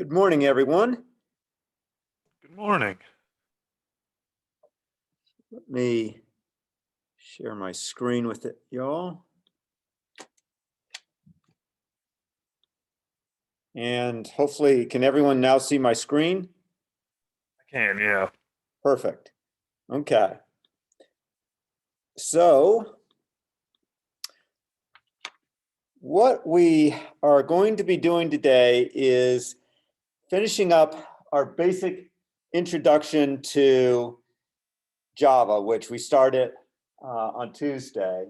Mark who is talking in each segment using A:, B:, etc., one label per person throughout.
A: Good morning, everyone.
B: Good morning.
A: Let me share my screen with it, y'all. And hopefully, can everyone now see my screen?
B: I can, yeah.
A: Perfect. Okay. So what we are going to be doing today is finishing up our basic introduction to Java, which we started on Tuesday.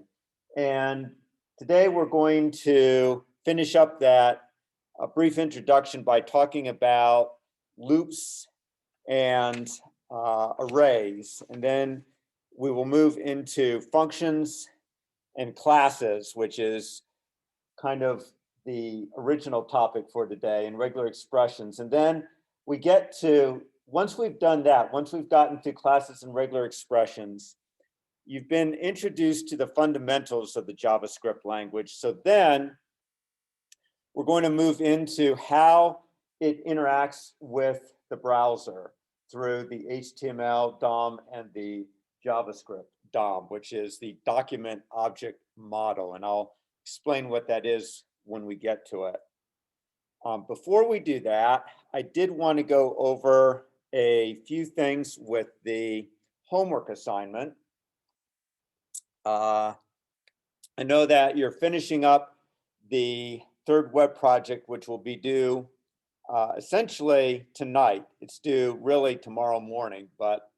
A: And today we're going to finish up that brief introduction by talking about loops and arrays. And then we will move into functions and classes, which is kind of the original topic for today, and regular expressions. And then we get to, once we've done that, once we've gotten to classes and regular expressions, you've been introduced to the fundamentals of the JavaScript language. So then we're going to move into how it interacts with the browser through the HTML DOM and the JavaScript DOM, which is the document object model. And I'll explain what that is when we get to it. Before we do that, I did want to go over a few things with the homework assignment. I know that you're finishing up the third web project, which will be due essentially tonight. It's due really tomorrow morning, but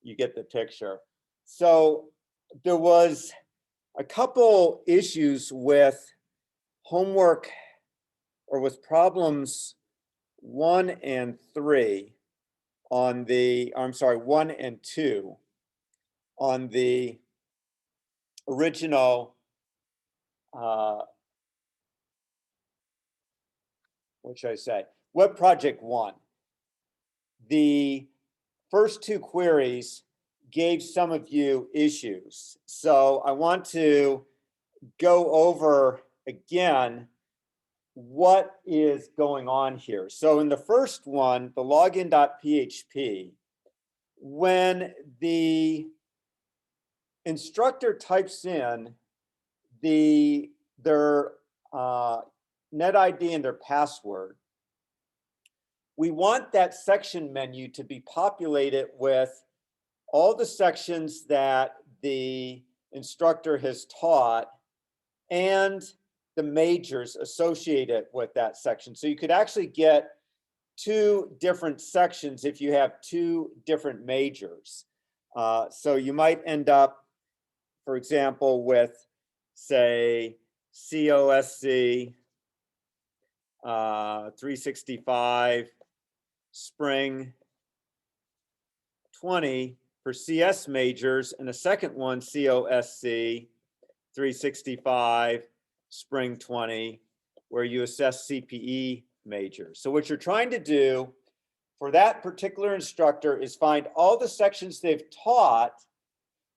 A: you get the picture. So there was a couple issues with homework, or with problems 1 and 3 on the, I'm sorry, 1 and 2 on the original what should I say? Web Project 1. The first two queries gave some of you issues. So I want to go over again what is going on here. So in the first one, the login.php, when the instructor types in their net ID and their password, we want that section menu to be populated with all the sections that the instructor has taught and the majors associated with that section. So you could actually get two different sections if you have two different majors. So you might end up, for example, with, say, COSC 365 Spring 20 for CS majors, and a second one, COSC 365 Spring 20, where you assess CPE majors. So what you're trying to do for that particular instructor is find all the sections they've taught,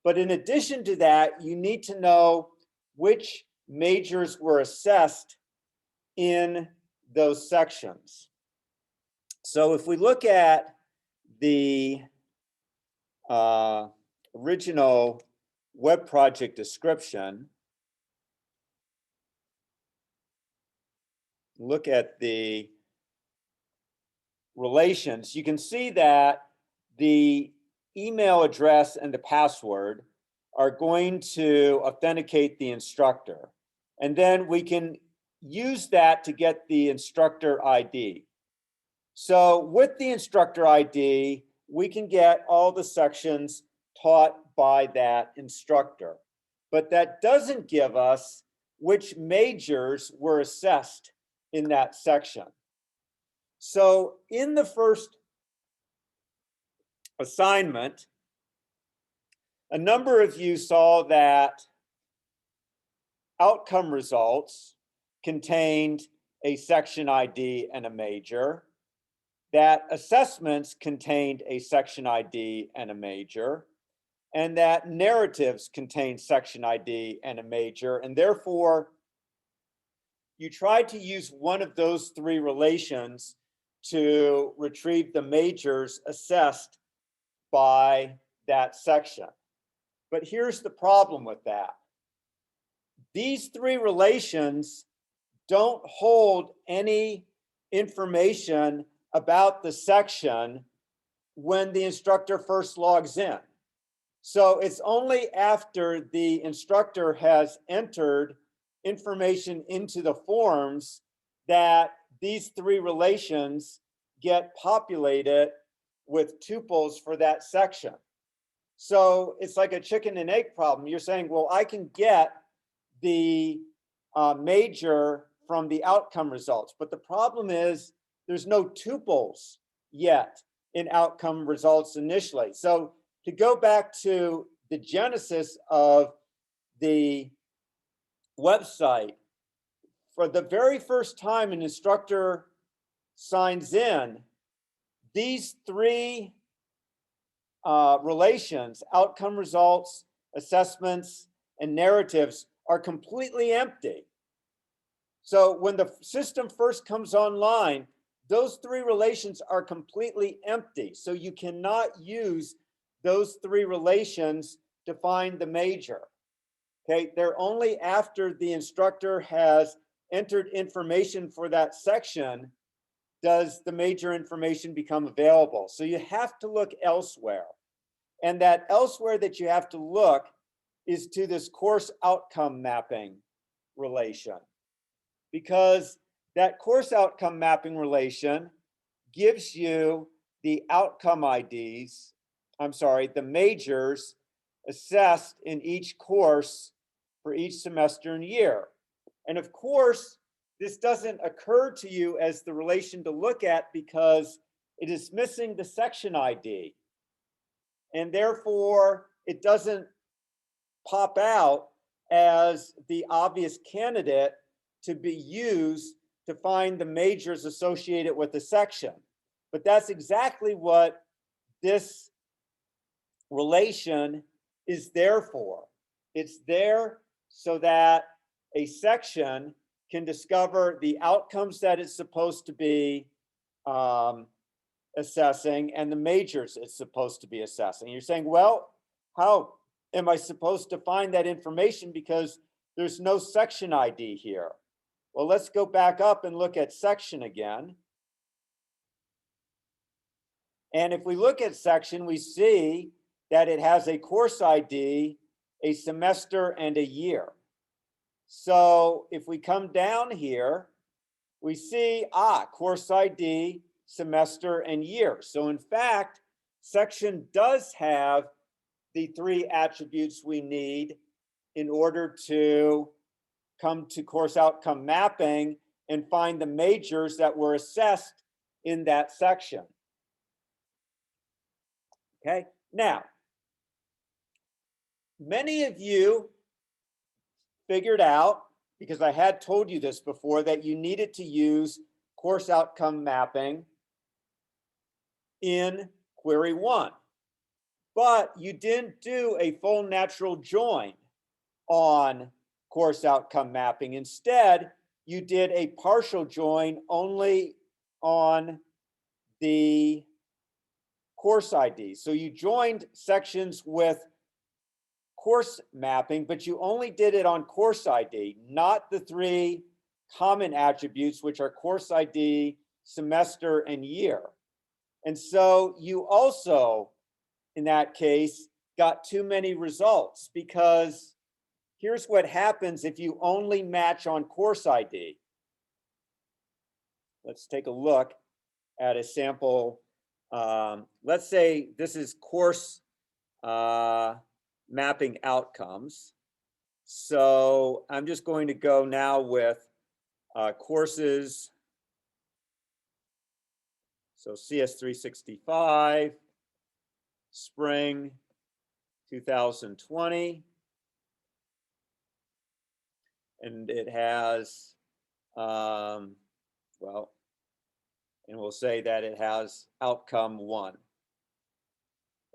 A: but in addition to that, you need to know which majors were assessed in those sections. So if we look at the original web project description, look at the relations, you can see that the email address and the password are going to authenticate the instructor. And then we can use that to get the instructor ID. So with the instructor ID, we can get all the sections taught by that instructor. But that doesn't give us which majors were assessed in that section. So in the first assignment, a number of you saw that outcome results contained a section ID and a major, that assessments contained a section ID and a major, and that narratives contained section ID and a major, and therefore you tried to use one of those three relations to retrieve the majors assessed by that section. But here's the problem with that. These three relations don't hold any information about the section when the instructor first logs in. So it's only after the instructor has entered information into the forms that these three relations get populated with tuples for that section. So it's like a chicken and egg problem. You're saying, well, I can get the major from the outcome results, but the problem is there's no tuples yet in outcome results initially. So to go back to the genesis of the website, for the very first time an instructor signs in, these three relations, outcome results, assessments, and narratives, are completely empty. So when the system first comes online, those three relations are completely empty. So you cannot use those three relations to find the major. Okay, they're only after the instructor has entered information for that section does the major information become available. So you have to look elsewhere. And that elsewhere that you have to look is to this course outcome mapping relation. Because that course outcome mapping relation gives you the outcome IDs, the majors assessed in each course for each semester and year. And of course, this doesn't occur to you as the relation to look at because it is missing the section ID. And therefore, it doesn't pop out as the obvious candidate to be used to find the majors associated with the section. But that's exactly what this relation is there for. It's there so that a section can discover the outcomes that it's supposed to be assessing and the majors it's supposed to be assessing. You're saying, well, how am I supposed to find that information because there's no section ID here? Well, let's go back up and look at section again. And if we look at section, we see that it has a course ID, a semester, and a year. So if we come down here, we see, course ID, semester, and year. So in fact, section does have the three attributes we need in order to come to course outcome mapping and find the majors that were assessed in that section. Okay, now, many of you figured out, because I had told you this before, that you needed to use course outcome mapping in query 1. But you didn't do a full natural join on course outcome mapping. Instead, you did a partial join only on the course ID. So you joined sections with course mapping, but you only did it on course ID, not the three common attributes, which are course ID, semester, and year. And so you also, in that case, got too many results, because here's what happens if you only match on course ID. Let's take a look at a sample. Let's say this is course mapping outcomes. So I'm just going to go now with courses. So cs465, spring 2020. And it has, and we'll say that it has outcome 1.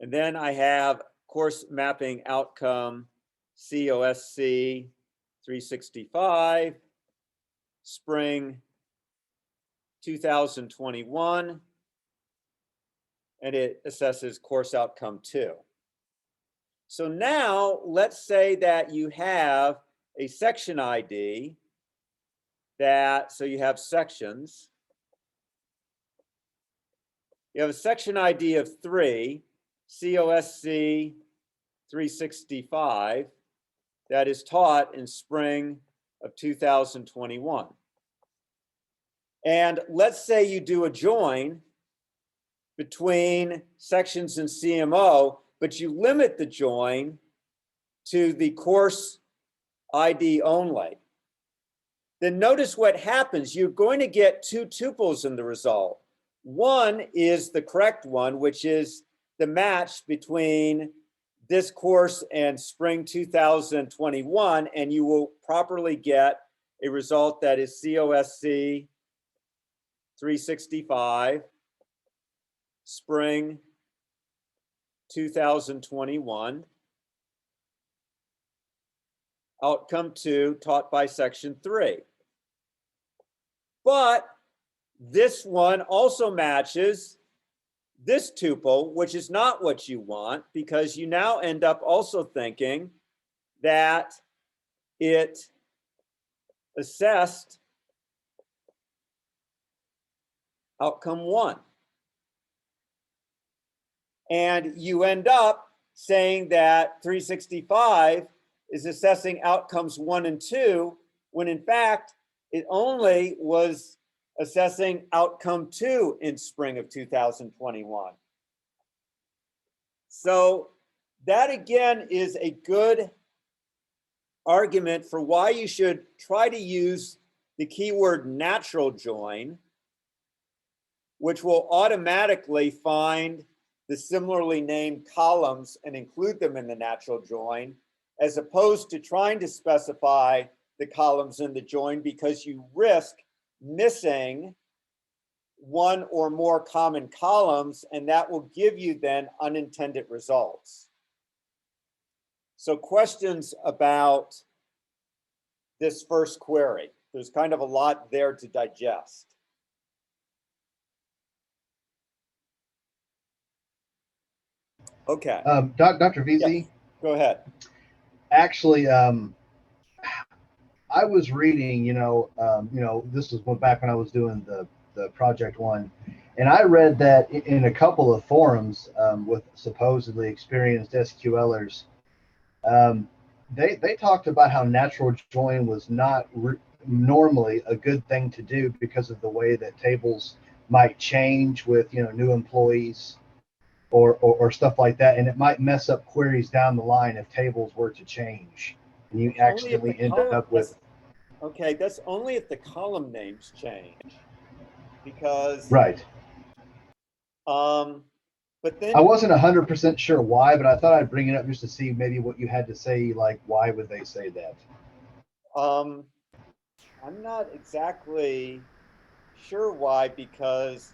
A: And then I have course mapping outcome COSC 365, spring 2021, and it assesses course outcome 2. So now let's say that you have a section ID so you have sections. You have a section ID of 3, COSC 365, that is taught in spring of 2021. And let's say you do a join between sections and CMO, but you limit the join to the course ID only. Then notice what happens. You're going to get 2 tuples in the result. One is the correct one, which is the match between this course and spring 2021, and you will properly get a result that is COSC 365, spring 2021, outcome 2, taught by section 3. But this one also matches this tuple, which is not what you want, because you now end up also thinking that it assessed outcome 1. And you end up saying that 365 is assessing outcomes 1 and 2, when in fact, it only was assessing outcome 2 in spring of 2021. So that again is a good argument for why you should try to use the keyword natural join, which will automatically find the similarly named columns and include them in the natural join, as opposed to trying to specify the columns in the join, because you risk missing one or more common columns, and that will give you then unintended results. So questions about this first query? There's kind of a lot there to digest. Okay.
C: Dr. VZ,
A: Yes, go ahead.
C: actually, I was reading, this was back when I was doing the project one, and I read that in a couple of forums with supposedly experienced SQLers, they talked about how natural join was not normally a good thing to do because of the way that tables might change with new employees or stuff like that, and it might mess up queries down the line if tables were to change and you accidentally end up with.
A: Okay, that's only if the column names change, because
C: Right.
A: but then
C: I wasn't 100% sure why, but I thought I'd bring it up just to see maybe what you had to say, like why would they say that?
A: I'm not exactly sure why, because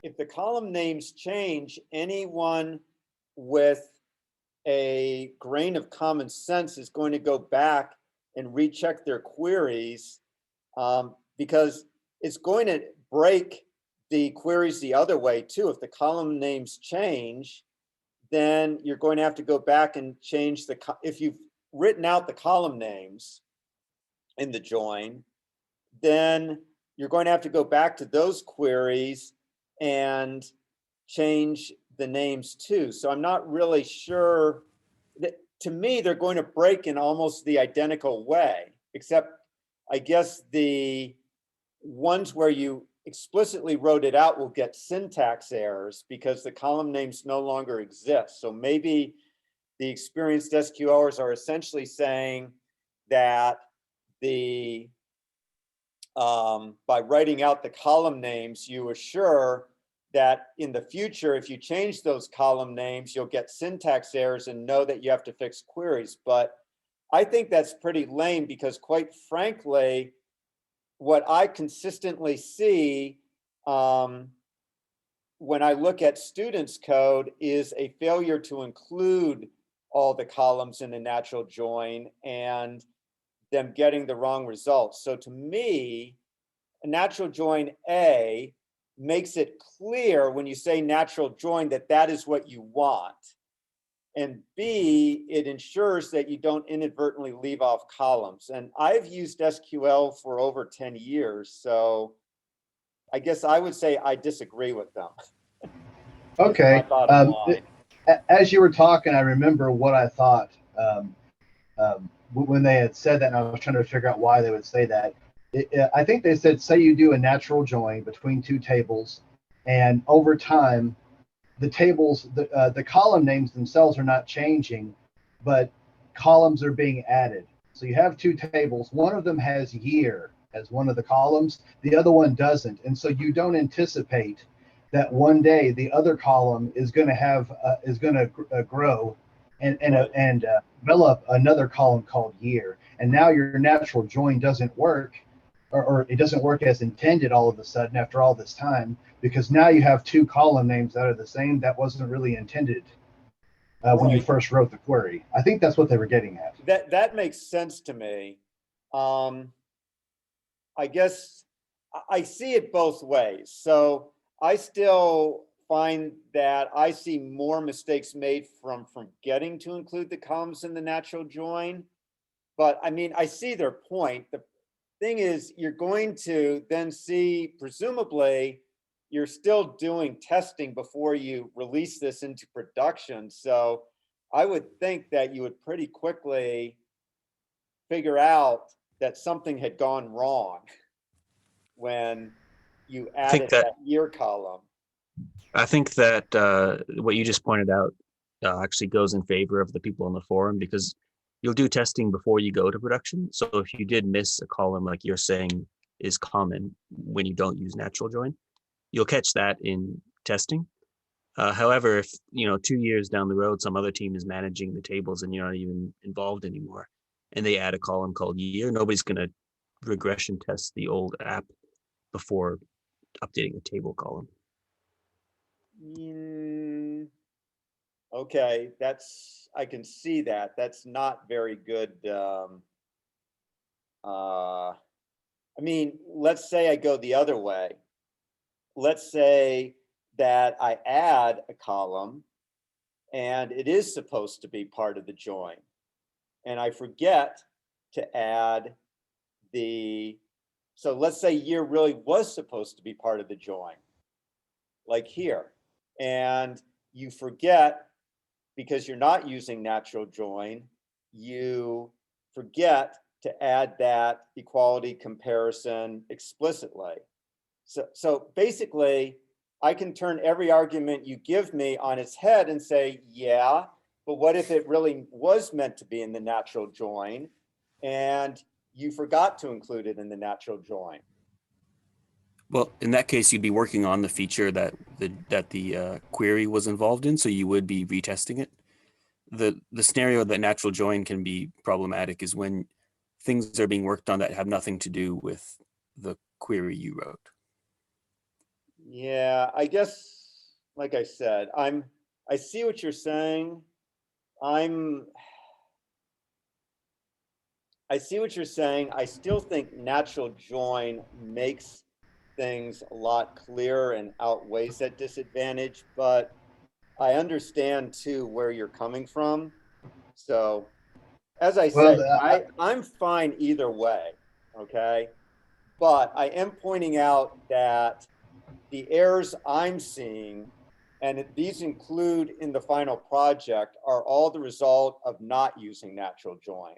A: if the column names change, anyone with a grain of common sense is going to go back and recheck their queries, because it's going to break the queries the other way too. If the column names change, then you're going to have to go back and change if you've written out the column names in the join, then you're going to have to go back to those queries and change the names too. So I'm not really sure. To me, they're going to break in almost the identical way, except I guess the ones where you explicitly wrote it out will get syntax errors because the column names no longer exist. So maybe the experienced SQLers are essentially saying that by writing out the column names, you assure that in the future, if you change those column names, you'll get syntax errors and know that you have to fix queries. But I think that's pretty lame, because quite frankly, what I consistently see when I look at students' code is a failure to include all the columns in the natural join and them getting the wrong results. So to me, a natural join A makes it clear when you say natural join that that is what you want. And B, it ensures that you don't inadvertently leave off columns. And I've used SQL for over 10 years, so I guess I would say I disagree with them.
C: Okay.
A: Bottom line.
C: As you were talking, I remember what I thought when they had said that, and I was trying to figure out why they would say that. I think they said, say you do a natural join between two tables, and over time, the tables, the column names themselves are not changing, but columns are being added. So you have two tables. One of them has year as one of the columns. The other one doesn't. And so you don't anticipate that one day the other column is going to have grow and develop another column called year. And now your natural join doesn't work, or it doesn't work as intended all of a sudden after all this time, because now you have two column names that are the same. That wasn't really intended when you first wrote the query. I think that's what they were getting at.
A: That makes sense to me. I guess I see it both ways. So I still find that I see more mistakes made from forgetting to include the columns in the natural join. But I mean, I see their point. The thing is, you're going to then see, presumably, you're still doing testing before you release this into production. So I would think that you would pretty quickly figure out that something had gone wrong when you added that year column.
D: I think that what you just pointed out actually goes in favor of the people on the forum, because you'll do testing before you go to production. So if you did miss a column, like you're saying is common when you don't use natural join, you'll catch that in testing. However, if 2 years down the road, some other team is managing the tables and you're not even involved anymore, and they add a column called year, nobody's going to regression test the old app before updating a table column.
A: Okay, I can see that. That's not very good. I mean, let's say I go the other way. Let's say that I add a column and it is supposed to be part of the join, and I forget to add so let's say year really was supposed to be part of the join, like here, and you forget because you're not using natural join, you forget to add that equality comparison explicitly. So basically, I can turn every argument you give me on its head and say, yeah, but what if it really was meant to be in the natural join and you forgot to include it in the natural join?
D: Well, in that case, you'd be working on the feature that the query was involved in, so you would be retesting it. The scenario that natural join can be problematic is when things are being worked on that have nothing to do with the query you wrote.
A: Yeah, I guess, like I said, I see what you're saying. I see what you're saying. I still think natural join makes things a lot clearer and outweighs that disadvantage, but I understand too where you're coming from. So as I say, I'm fine either way, okay? But I am pointing out that the errors I'm seeing, and these include in the final project, are all the result of not using natural join.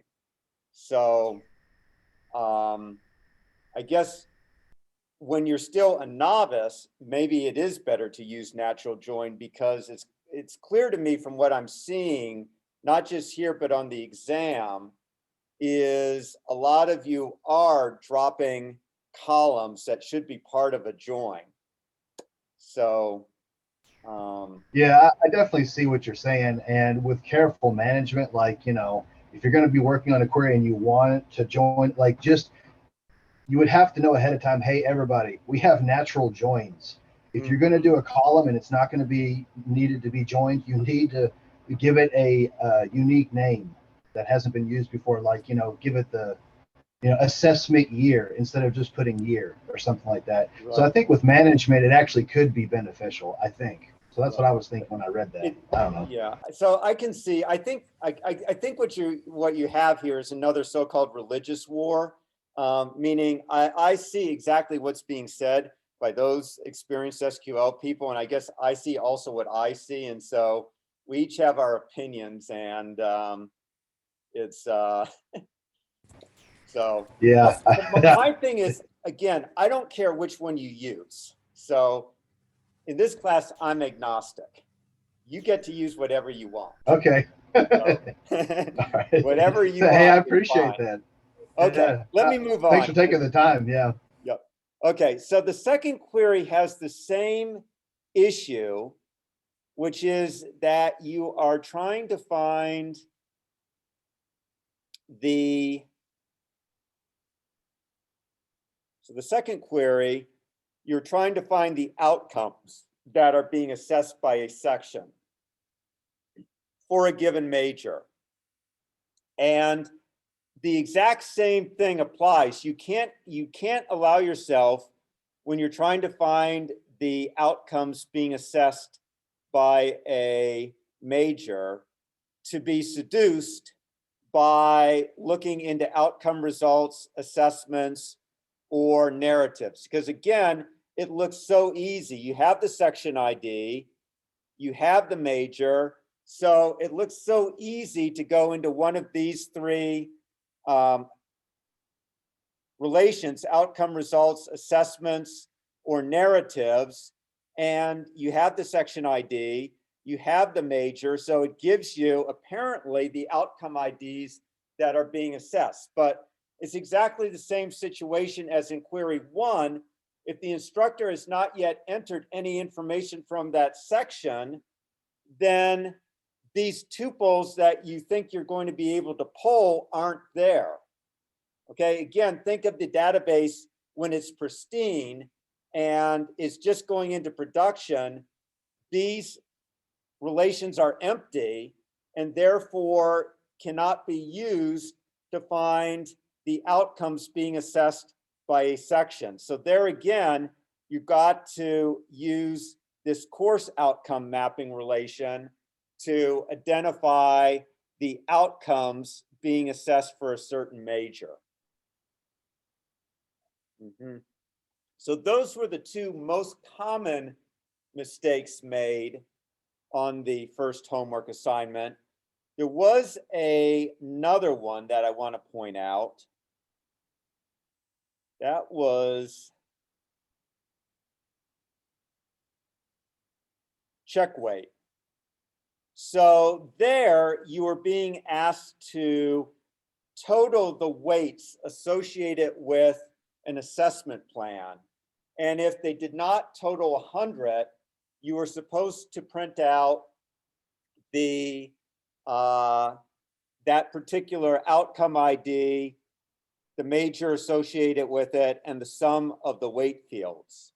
A: So I guess when you're still a novice, maybe it is better to use natural join, because it's clear to me from what I'm seeing, not just here, but on the exam, is a lot of you are dropping columns that should be part of a join. So
C: yeah, I definitely see what you're saying. And with careful management, like, if you're going to be working on a query and you want it to join, like, you would have to know ahead of time, hey, everybody, we have natural joins. If you're going to do a column and it's not going to be needed to be joined, you need to give it a unique name that hasn't been used before, like, give it the assessment year instead of just putting year or something like that. So I
A: Right.
C: think with management, it actually could be beneficial, I think. So that's what
A: Right.
C: I was thinking when I read that. I don't know.
A: Yeah, so I can see, I think what you have here is another so-called religious war, meaning I see exactly what's being said by those experienced SQL people, and I guess I see also what I see, and so we each have our opinions, and it's so
C: Yeah.
A: my thing is, again, I don't care which one you use. So in this class, I'm agnostic. You get to use whatever you want.
C: Okay.
A: So,
C: All right.
A: whatever you
C: Hey, I
A: want is
C: appreciate
A: fine.
C: that.
A: Okay,
C: Yeah.
A: let me move
C: Thanks
A: on.
C: for taking the time. Yeah.
A: Yep. Okay, so the second query has the same issue, which is that you are trying to find the, so the second query, you're trying to find the outcomes that are being assessed by a section for a given major. And the exact same thing applies. You can't allow yourself, when you're trying to find the outcomes being assessed by a major, to be seduced by looking into outcome results, assessments, or narratives. Because again, it looks so easy. You have the section ID, you have the major, so it looks so easy to go into one of these three relations: outcome results, assessments, or narratives. And you have the section ID, you have the major, so it gives you apparently the outcome IDs that are being assessed. But it's exactly the same situation as in query 1. If the instructor has not yet entered any information from that section, then these tuples that you think you're going to be able to pull aren't there. Okay, again, think of the database when it's pristine and is just going into production. These relations are empty and therefore cannot be used to find the outcomes being assessed by a section. So there again, you've got to use this course outcome mapping relation to identify the outcomes being assessed for a certain major. So those were the two most common mistakes made on the first homework assignment. There was another one that I want to point out. That was check weight. So there you were being asked to total the weights associated with an assessment plan. And if they did not total 100, you were supposed to print out the that particular outcome ID, the major associated with it, and the sum of the weight fields.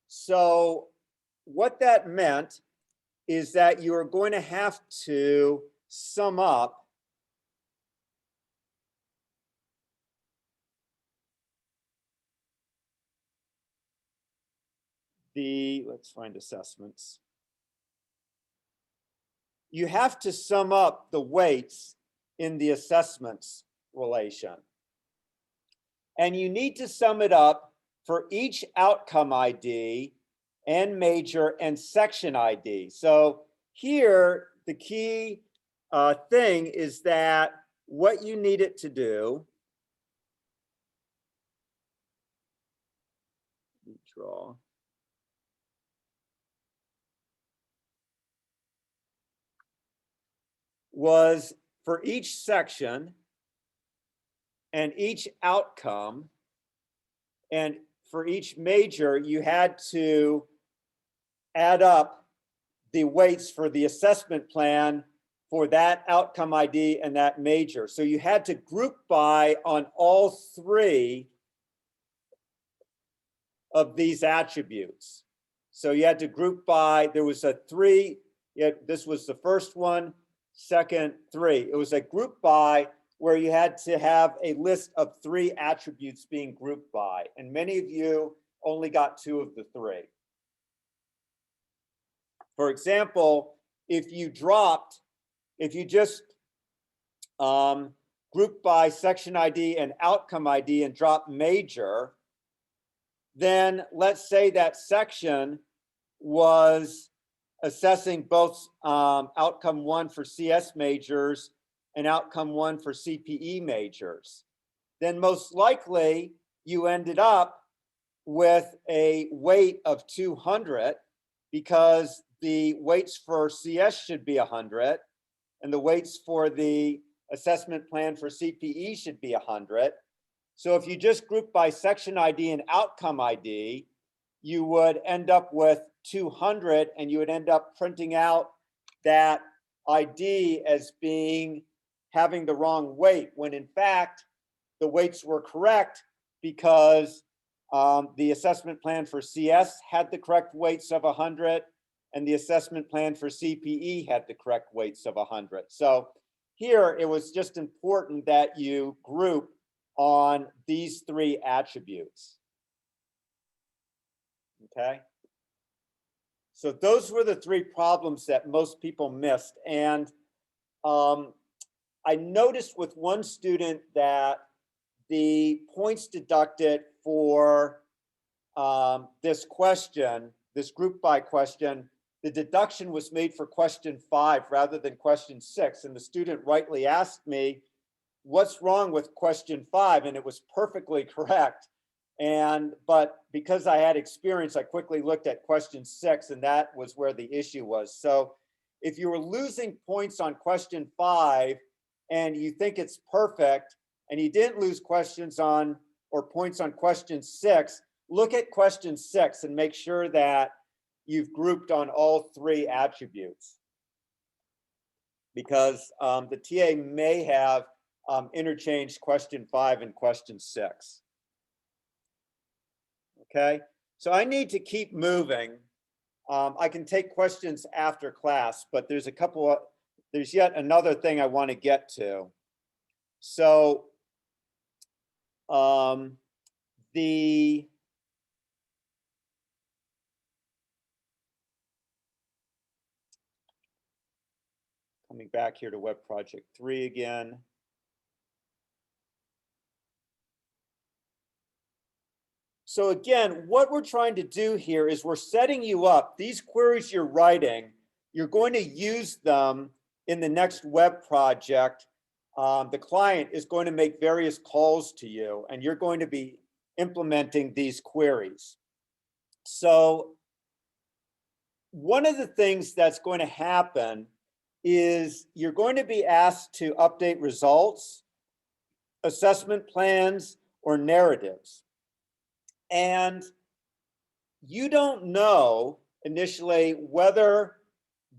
A: So what that meant is that you are going to have to sum up the, let's find assessments. You have to sum up the weights in the assessments relation. And you need to sum it up for each outcome ID and major and section ID. So here, the key thing is that what you need it to do, draw. Was for each section and each outcome and for each major, you had to add up the weights for the assessment plan for that outcome ID and that major. So you had to group by on all three of these attributes. So you had to group by, there was a 3, this was the first one, second, 3. It was a group by where you had to have a list of 3 attributes being grouped by, and many of you only got 2 of the 3. For example, if you just grouped by section ID and outcome ID and drop major, then let's say that section was assessing both outcome 1 for CS majors and outcome 1 for CPE majors. Then most likely you ended up with a weight of 200 because the weights for CS should be 100 and the weights for the assessment plan for CPE should be 100. So if you just group by section ID and outcome ID, you would end up with 200, and you would end up printing out that ID as having the wrong weight, when in fact the weights were correct because the assessment plan for CS had the correct weights of 100 and the assessment plan for CPE had the correct weights of 100. So here it was just important that you group on these 3 attributes. Okay. So those were the 3 problems that most people missed. And I noticed with one student that the points deducted for this question, this group by question, the deduction was made for question 5 rather than question 6. And the student rightly asked me, what's wrong with question 5? And it was perfectly correct. But because I had experience, I quickly looked at question 6, and that was where the issue was. So if you were losing points on question 5 and you think it's perfect and you didn't lose questions on or points on question 6, look at question 6 and make sure that you've grouped on all 3 attributes, because the TA may have interchanged question 5 and question 6. Okay, so I need to keep moving. I can take questions after class, but there's yet another thing I want to get to. So coming back here to Web Project 3 again. So again, what we're trying to do here is we're setting you up. These queries you're writing, you're going to use them in the next web project. The client is going to make various calls to you, and you're going to be implementing these queries. So one of the things that's going to happen is you're going to be asked to update results, assessment plans, or narratives. And you don't know initially whether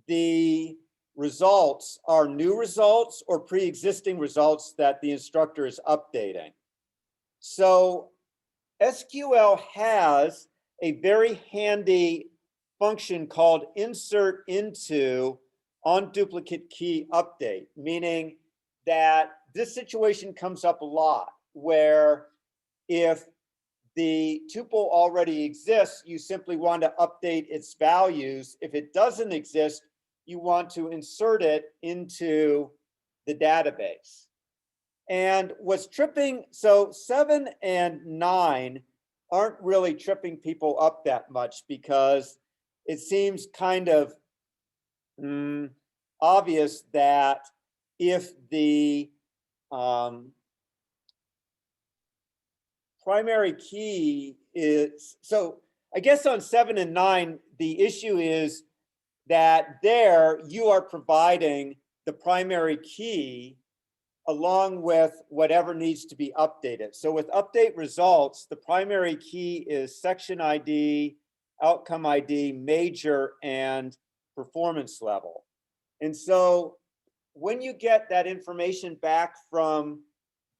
A: the results are new results or pre-existing results that the instructor is updating. So SQL has a very handy function called insert into on duplicate key update, meaning that this situation comes up a lot where if the tuple already exists, you simply want to update its values. If it doesn't exist, you want to insert it into the database. And what's tripping, so 7 and 9 aren't really tripping people up that much because it seems kind of obvious that if the primary key is, so I guess on 7 and 9, the issue is that there you are providing the primary key along with whatever needs to be updated. So with update results, the primary key is section ID, outcome ID, major, and performance level. And so when you get that information back from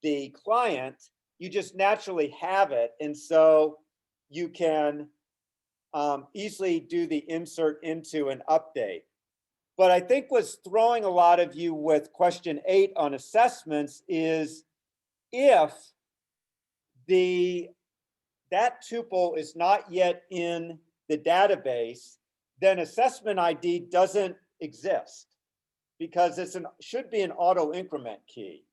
A: the client, you just naturally have it. And so you can easily do the insert into an update. But I think what's throwing a lot of you with question 8 on assessments is if that tuple is not yet in the database, then assessment ID doesn't exist because should be an auto increment key.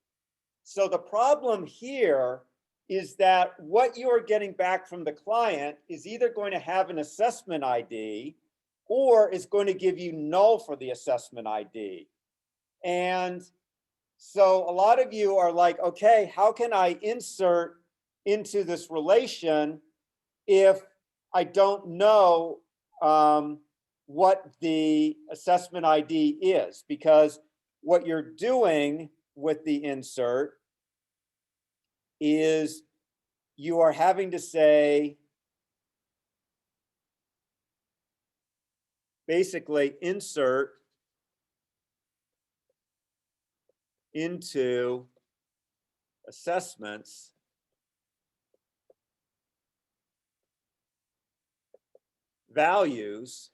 A: So the problem here is that what you are getting back from the client is either going to have an assessment ID or is going to give you null for the assessment ID. And so a lot of you are like, okay, how can I insert into this relation if I don't know what the assessment ID is? Because what you're doing with the insert is you are having to say, basically insert into assessments values.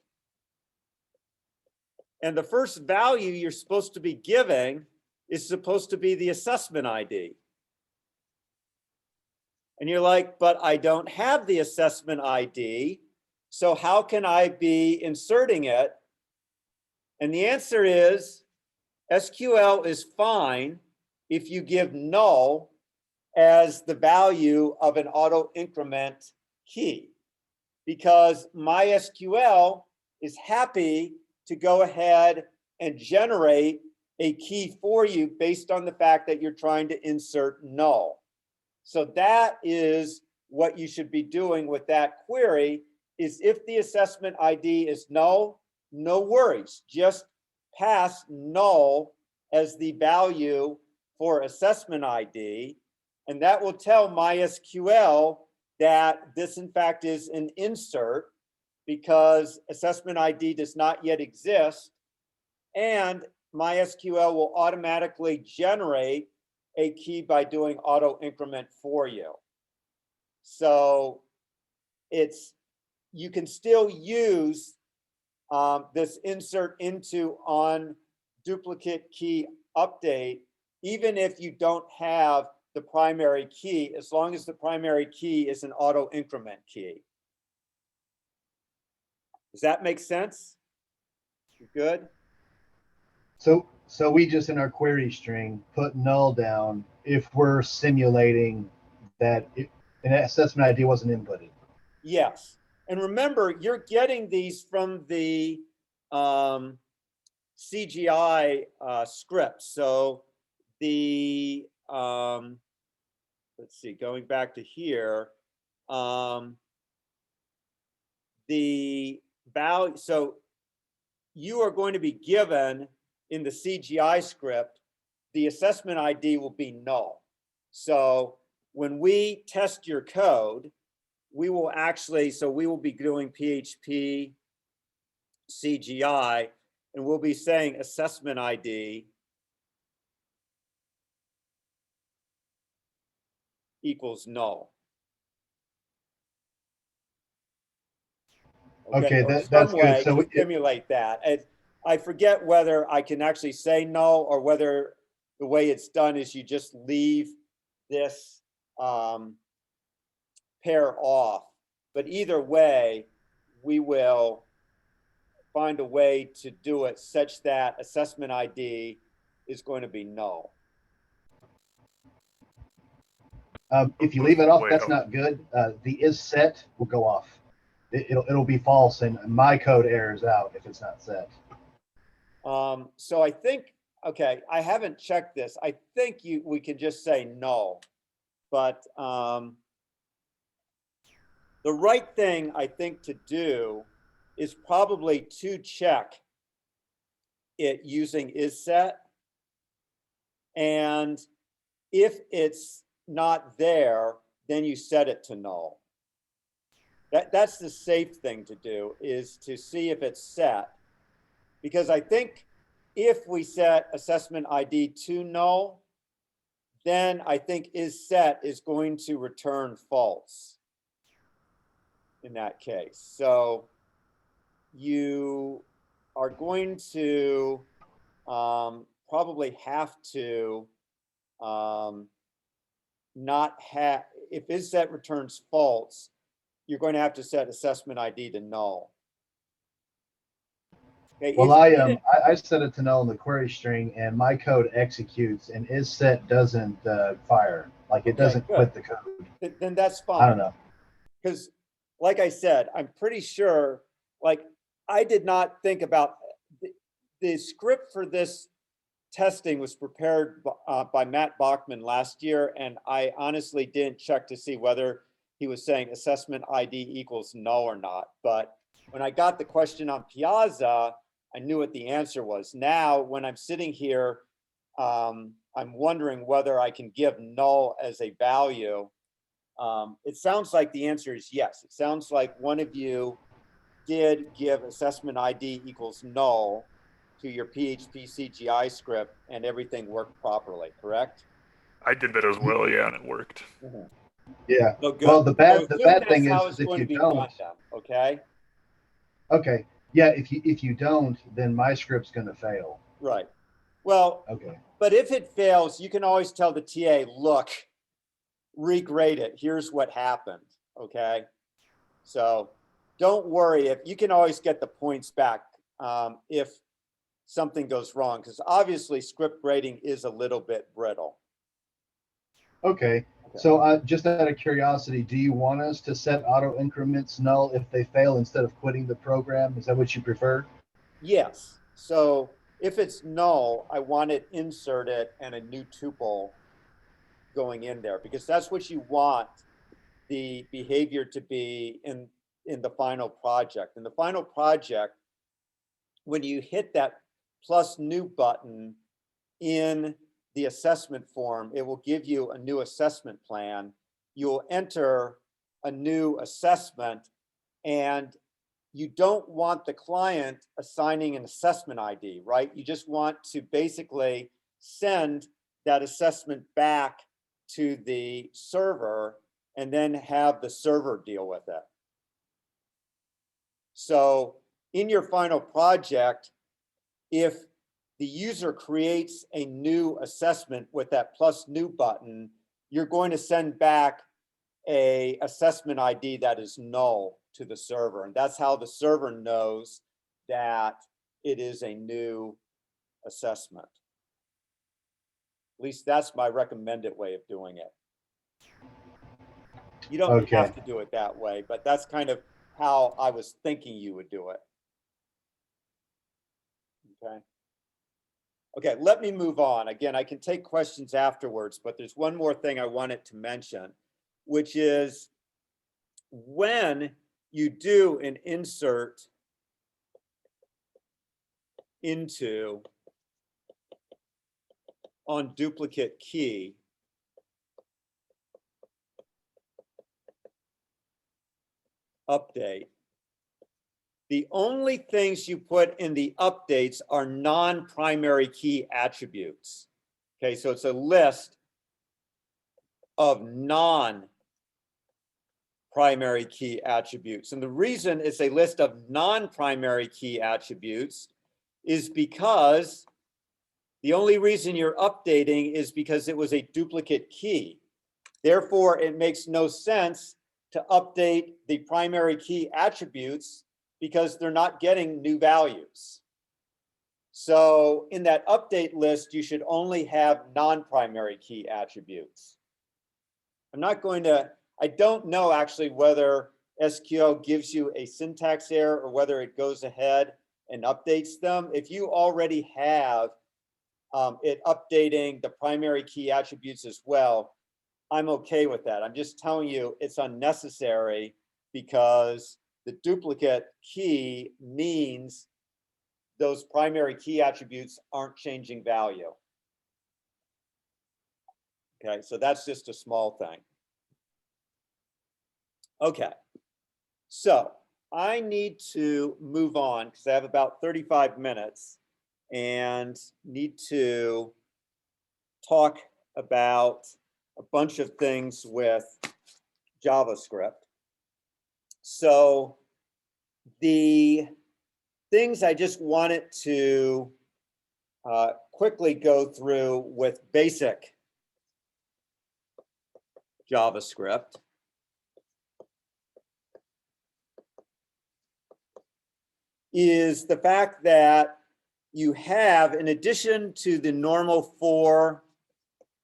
A: And the first value you're supposed to be giving is supposed to be the assessment ID. And you're like, but I don't have the assessment ID, so how can I be inserting it? And the answer is SQL is fine if you give null as the value of an auto increment key, because MySQL is happy to go ahead and generate a key for you based on the fact that you're trying to insert null. So that is what you should be doing with that query, is if the assessment ID is null, no worries, just pass null as the value for assessment ID, and that will tell MySQL that this in fact is an insert because assessment ID does not yet exist, and MySQL will automatically generate a key by doing auto increment for you. So you can still use this insert into on duplicate key update, even if you don't have the primary key, as long as the primary key is an auto increment key. Does that make sense? You good?
C: So we just in our query string put null down if we're simulating that an assessment ID wasn't inputted.
A: Yes. And remember, you're getting these from the CGI script. So the, let's see, going back to here, the value, so you are going to be given in the CGI script, the assessment ID will be null. So when we test your code, we will actually, so we will be doing PHP CGI, and we'll be saying assessment ID equals null.
C: Okay,
A: or
C: that's
A: some
C: good.
A: way
C: So
A: to simulate that. I forget whether I can actually say null or whether the way it's done is you just leave this pair off. But either way, we will find a way to do it such that assessment ID is going to be null.
C: if you leave it off,
B: Wait,
C: that's not good. The is set will go off. It'll be false, and my code errors out if it's not set.
A: So I think, okay, I haven't checked this. I think we can just say null, but the right thing I think to do is probably to check it using isSet, and if it's not there, then you set it to null. That's the safe thing to do, is to see if it's set, because I think if we set assessment ID to null, then I think isSet is going to return false in that case. So you are going to probably have to not have, if is set returns false, you're going to have to set assessment ID to null. Okay,
C: Well,
A: if you didn't-
C: I set it to null in the query string, and my code executes, and is set doesn't fire, like it
A: Okay,
C: doesn't
A: good.
C: quit the code.
A: then that's fine.
C: I don't know.
A: Because like I said, I'm pretty sure, like, I did not think about the script for this testing was prepared by Matt Bachman last year, and I honestly didn't check to see whether he was saying assessment ID equals null or not. But when I got the question on Piazza, I knew what the answer was. Now, when I'm sitting here, I'm wondering whether I can give null as a value. It sounds like the answer is yes. It sounds like one of you did give assessment ID equals null to your PHP CGI script and everything worked properly, correct?
B: I did that as well, yeah, and it worked.
C: Yeah.
A: So good.
C: Well, the
A: So
C: bad
A: assume
C: thing
A: that's how
C: is
A: it's
C: if
A: going
C: you
A: to be
C: don't,
A: done then, okay?
C: okay, yeah, if you don't, then my script's going to fail.
A: Right. Well,
C: Okay.
A: but if it fails, you can always tell the TA, look, regrade it. Here's what happened, okay? So don't worry, if you can always get the points back if something goes wrong, because obviously script grading is a little bit brittle.
C: Okay. So just out of curiosity, do you want us to set auto increments null if they fail instead of quitting the program? Is that what you prefer?
A: Yes. So if it's null, I want it inserted and a new tuple going in there, because that's what you want the behavior to be in the final project. In the final project, when you hit that plus new button in the assessment form, it will give you a new assessment plan. You'll enter a new assessment, and you don't want the client assigning an assessment ID, right? You just want to basically send that assessment back to the server and then have the server deal with it. So in your final project, if the user creates a new assessment with that plus new button, you're going to send back a assessment ID that is null to the server. And that's how the server knows that it is a new assessment. At least that's my recommended way of doing it. You don't
C: Okay.
A: have to do it that way, but that's kind of how I was thinking you would do it. Okay. Okay, let me move on. Again, I can take questions afterwards, but there's one more thing I wanted to mention, which is when you do an insert into on duplicate key, update, the only things you put in the updates are non-primary key attributes. Okay, so it's a list of non-primary key attributes. And the reason it's a list of non-primary key attributes is because the only reason you're updating is because it was a duplicate key. Therefore, it makes no sense to update the primary key attributes because they're not getting new values. So in that update list, you should only have non-primary key attributes. I don't know actually whether SQL gives you a syntax error or whether it goes ahead and updates them. If you already have it updating the primary key attributes as well, I'm okay with that. I'm just telling you it's unnecessary because the duplicate key means those primary key attributes aren't changing value. Okay, so that's just a small thing. Okay, so I need to move on because I have about 35 minutes and need to talk about a bunch of things with JavaScript. So the things I just wanted to quickly go through with basic JavaScript. Is the fact that you have, in addition to the normal for,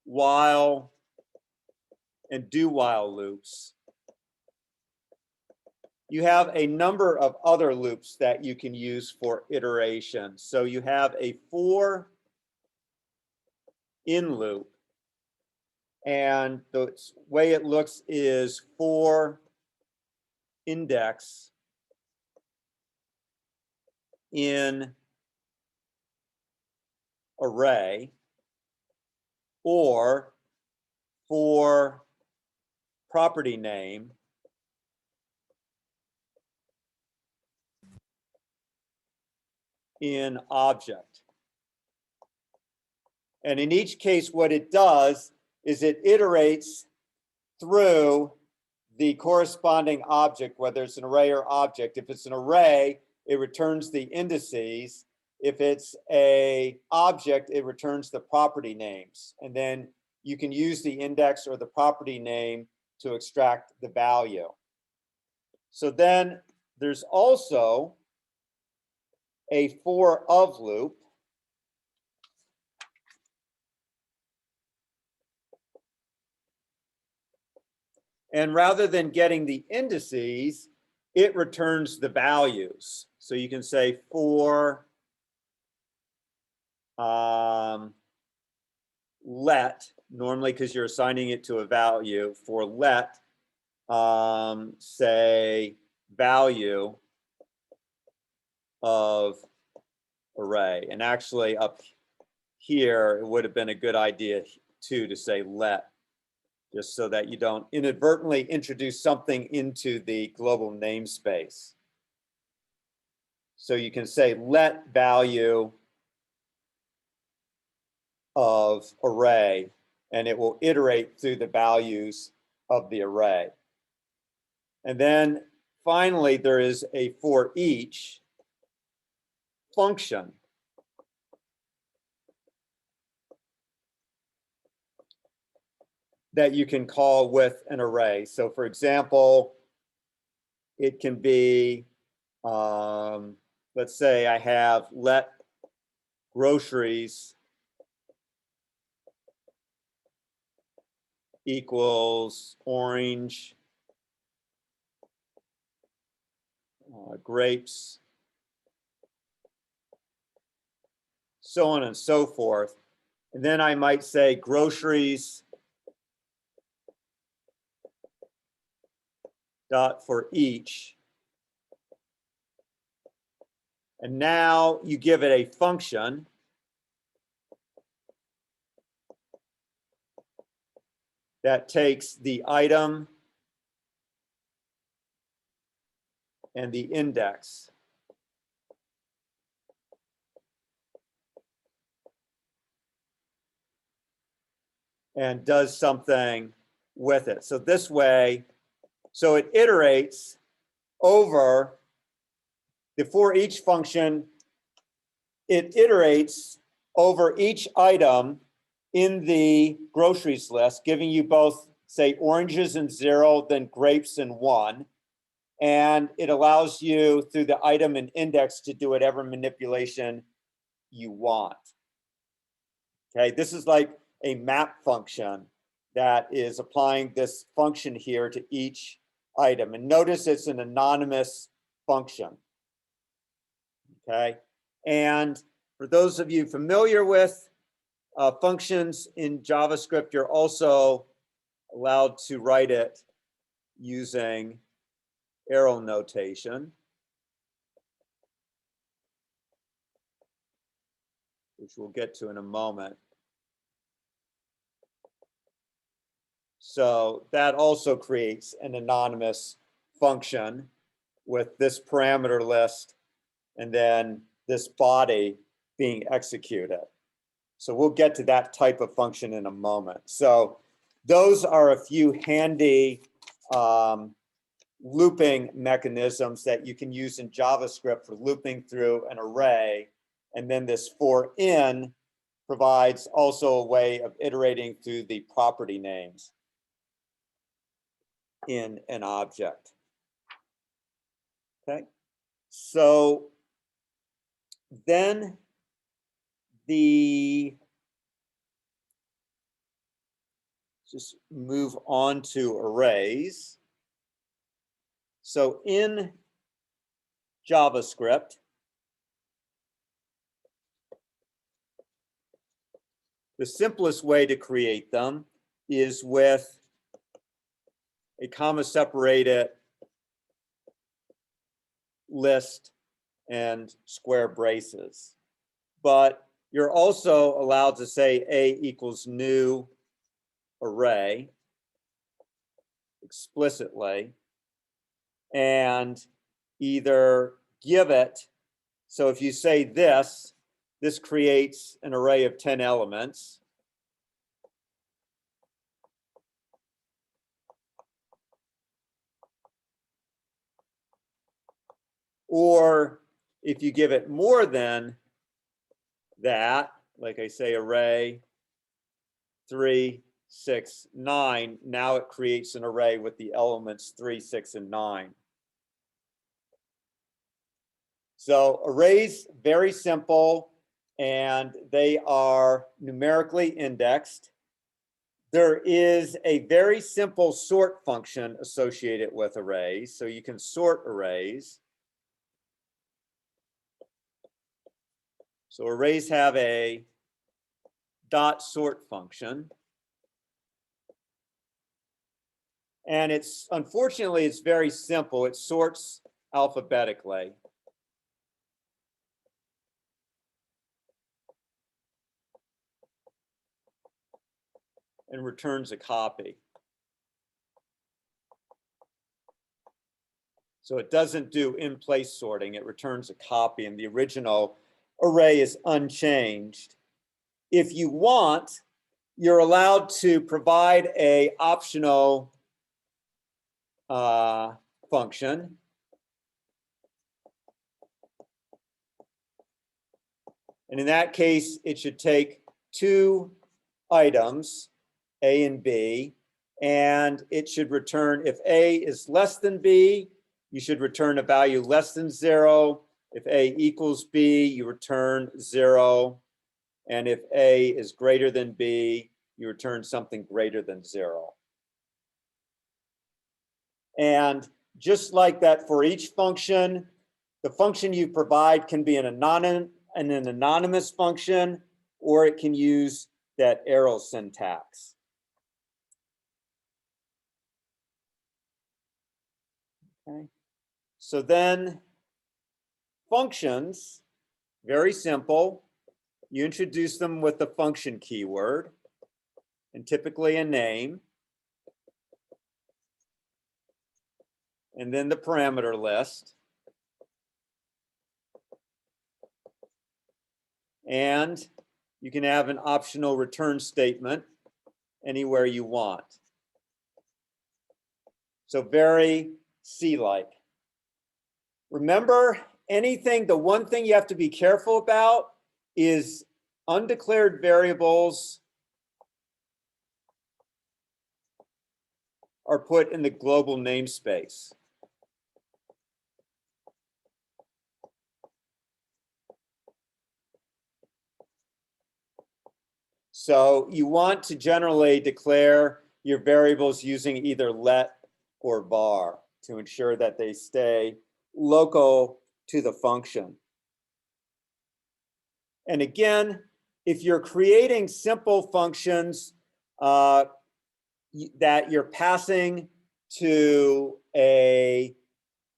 A: while, and do while loops, you have a number of other loops that you can use for iteration. So you have a for in loop. And the way it looks is for index in array, or for property name in object. And in each case, what it does is it iterates through the corresponding object, whether it's an array or object. If it's an array, it returns the indices. If it's an object, it returns the property names. And then you can use the index or the property name to extract the value. So then there's also a for of loop. And rather than getting the indices, it returns the values. So you can say for let, normally because you're assigning it to a value, for let, say value of array. And actually up here, it would have been a good idea too to say let, just so that you don't inadvertently introduce something into the global namespace. So you can say let value of array, and it will iterate through the values of the array. And then finally, there is a for each function. That you can call with an array. So for example, it can be, let's say I have let groceries equals orange, grapes, so on and so forth. And then I might say groceries dot for each. And now you give it a function that takes the item and the index. And does something with it. So this way, so it iterates over the for each function. It iterates over each item in the groceries list, giving you both, say, oranges and 0, then grapes and 1. And it allows you through the item and index to do whatever manipulation you want. Okay, this is like a map function that is applying this function here to each item. And notice it's an anonymous function. Okay, and for those of you familiar with functions in JavaScript, you're also allowed to write it using arrow notation, which we'll get to in a moment. So that also creates an anonymous function with this parameter list and then this body being executed. So we'll get to that type of function in a moment. So those are a few handy looping mechanisms that you can use in JavaScript for looping through an array. And then this for in provides also a way of iterating through the property names in an object. Okay, so then just move on to arrays. So in JavaScript, the simplest way to create them is with a comma separated list and square braces. But you're also allowed to say A equals new array explicitly and either give it, so if you say this creates an array of 10 elements. Or if you give it more than that, like I say, array 3, 6, 9, now it creates an array with the elements 3, 6, and 9. So arrays, very simple, and they are numerically indexed. There is a very simple sort function associated with arrays, so you can sort arrays. So arrays have a dot sort function. And unfortunately, it's very simple. It sorts alphabetically. And returns a copy. So it doesn't do in-place sorting. It returns a copy, and the original array is unchanged. If you want, you're allowed to provide an optional function. And in that case, it should take 2 items, A and B, and it should return, if A is less than B, you should return a value less than 0. If A equals B, you return 0. And if A is greater than B, you return something greater than 0. And just like that, for each function, the function you provide can be an anonymous function, or it can use that arrow syntax. Okay. So then functions, very simple. You introduce them with the function keyword and typically a name. And then the parameter list. And you can have an optional return statement anywhere you want. So very C-like. Remember, the one thing you have to be careful about is undeclared variables are put in the global namespace. So you want to generally declare your variables using either let or var to ensure that they stay local to the function. And again, if you're creating simple functions that you're passing to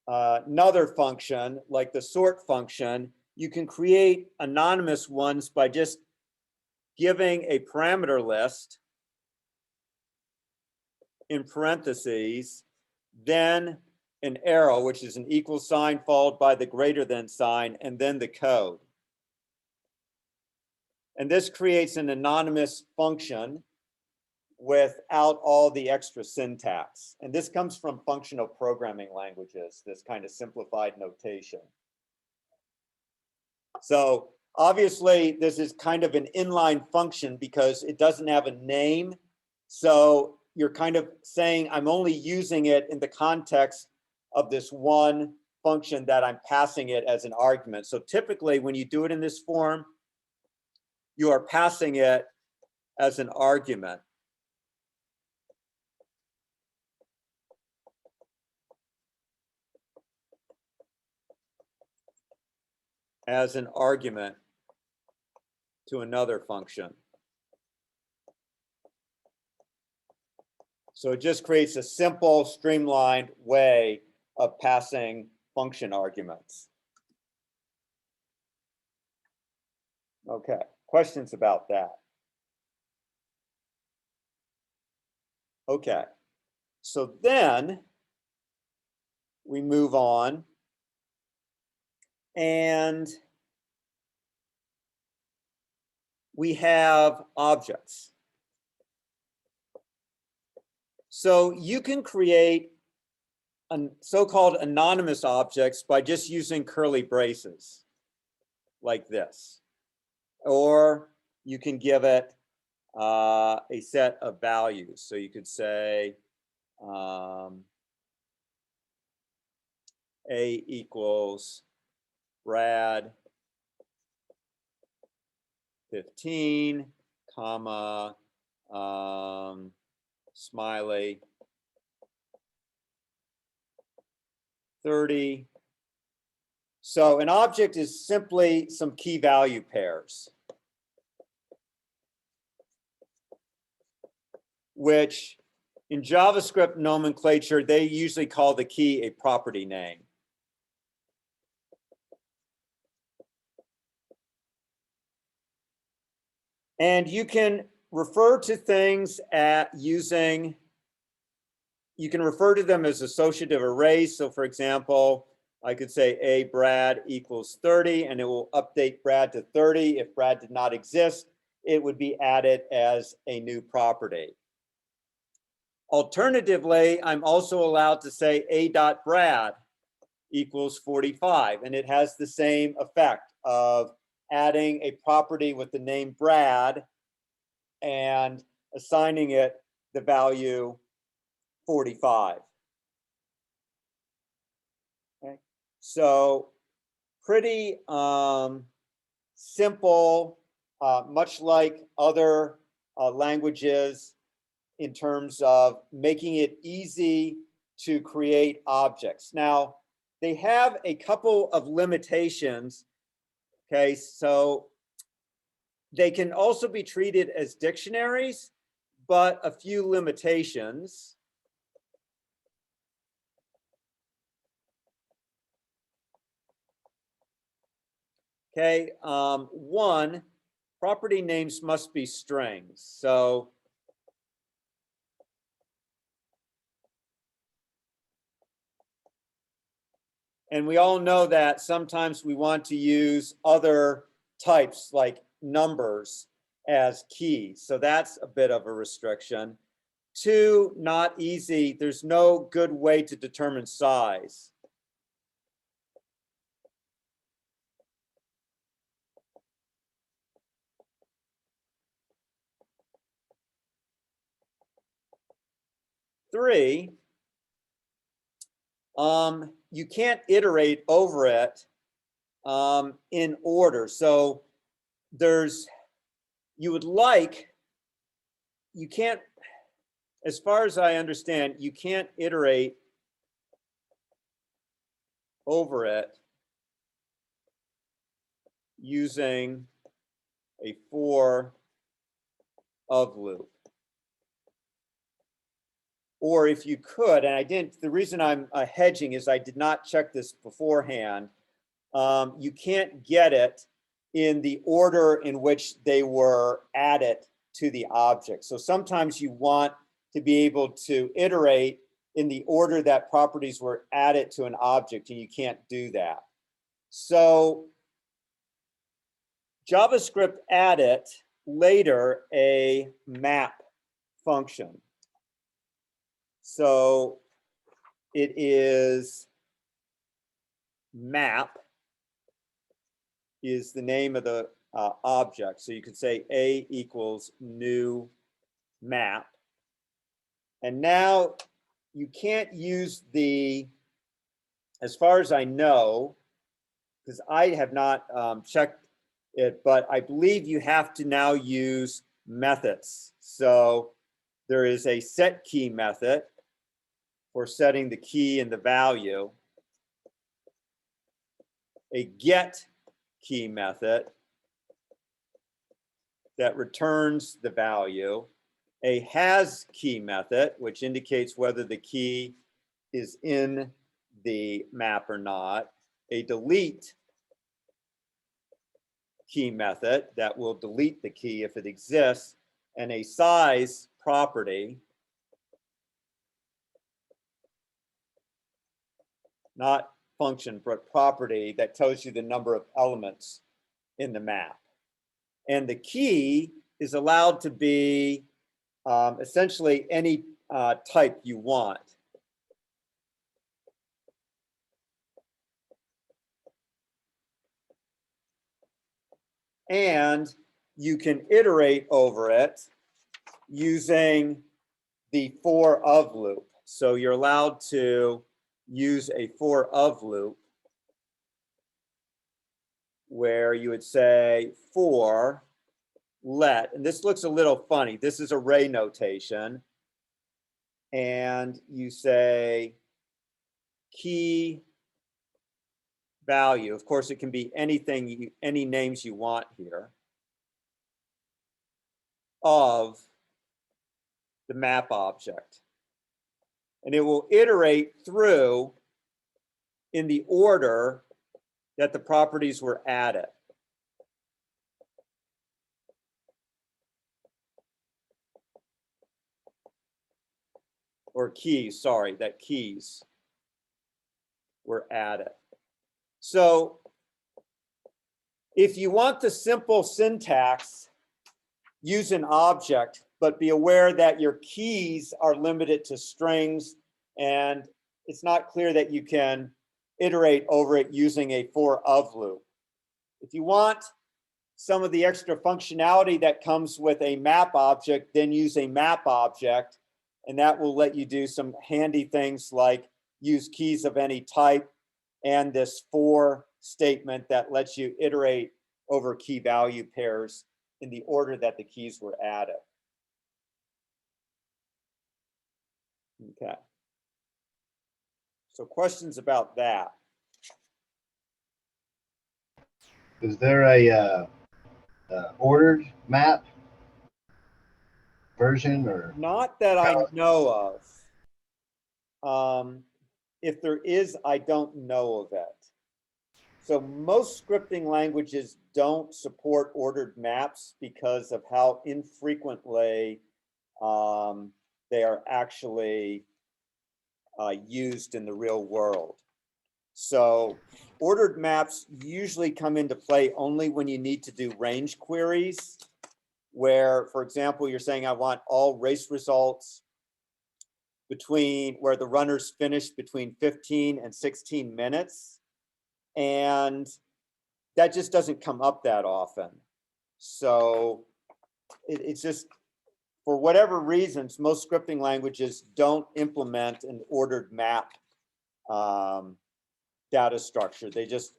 A: another function, like the sort function, you can create anonymous ones by just giving a parameter list in parentheses, then an arrow, which is an equal sign followed by the greater than sign, and then the code. And this creates an anonymous function. without all the extra syntax. And this comes from functional programming languages, this kind of simplified notation. So obviously this is kind of an inline function because it doesn't have a name. So you're kind of saying I'm only using it in the context of this one function that I'm passing it as an argument. So typically when you do it in this form, you are passing it as an argument. As an argument to another function. So it just creates a simple, streamlined way of passing function arguments. Okay, questions about that? Okay, so then we move on and we have objects. So you can create so-called anonymous objects by just using curly braces like this. Or you can give it a set of values. So you could say A equals Brad 15, comma, Smiley 30. So an object is simply some key value pairs, which in JavaScript nomenclature, they usually call the key a property name. And you can refer to things you can refer to them as associative arrays. So for example, I could say A Brad equals 30, and it will update Brad to 30. If Brad did not exist, it would be added as a new property. Alternatively, I'm also allowed to say A.Brad equals 45, and it has the same effect of adding a property with the name Brad and assigning it the value 45. Okay. So pretty simple, much like other languages in terms of making it easy to create objects. Now, they have a couple of limitations. Okay, so they can also be treated as dictionaries, but a few limitations. Okay, one, property names must be strings. So and we all know that sometimes we want to use other types like numbers as keys. So that's a bit of a restriction. Two, not easy. There's no good way to determine size. Three, you can't iterate over it in order. So you can't, as far as I understand, you can't iterate over it using a for of loop. Or if you could, and I didn't, the reason I'm hedging is I did not check this beforehand. You can't get it in the order in which they were added to the object. So sometimes you want to be able to iterate in the order that properties were added to an object, and you can't do that. So JavaScript added later a map function. So it is map is the name of the object. So you could say A equals new map. And now you can't use the, as far as I know, because I have not checked it, but I believe you have to now use methods. So there is a set key method for setting the key and the value, a get key method that returns the value, a has key method, which indicates whether the key is in the map or not, a delete key method that will delete the key if it exists, and a size property, not function, but property that tells you the number of elements in the map. And the key is allowed to be essentially any type you want. And you can iterate over it using the for of loop. So you're allowed to use a for of loop where you would say for let, and this looks a little funny. This is array notation. And you say key value. Of course, it can be anything, any names you want here, of the map object. And it will iterate through in the order that the properties were added. Or keys, sorry, that keys were added. So if you want the simple syntax, use an object, but be aware that your keys are limited to strings, and it's not clear that you can iterate over it using a for of loop. If you want some of the extra functionality that comes with a map object, then use a map object, and that will let you do some handy things like use keys of any type and this for statement that lets you iterate over key value pairs in the order that the keys were added. Okay. So questions about that?
C: Is there a ordered map version or?
A: Not that I know of. If there is, I don't know of it. So most scripting languages don't support ordered maps because of how infrequently they are actually used in the real world. So ordered maps usually come into play only when you need to do range queries, where, for example, you're saying I want all race results between where the runners finished between 15 and 16 minutes. And that just doesn't come up that often. So it's just, for whatever reasons, most scripting languages don't implement an ordered map data structure. They just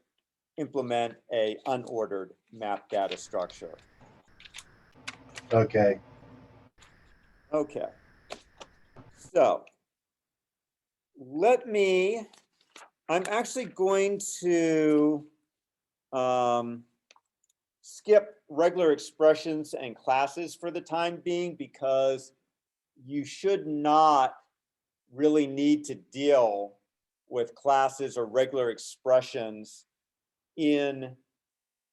A: implement a unordered map data structure.
C: Okay.
A: Okay. So I'm actually going to skip regular expressions and classes for the time being, because you should not really need to deal with classes or regular expressions in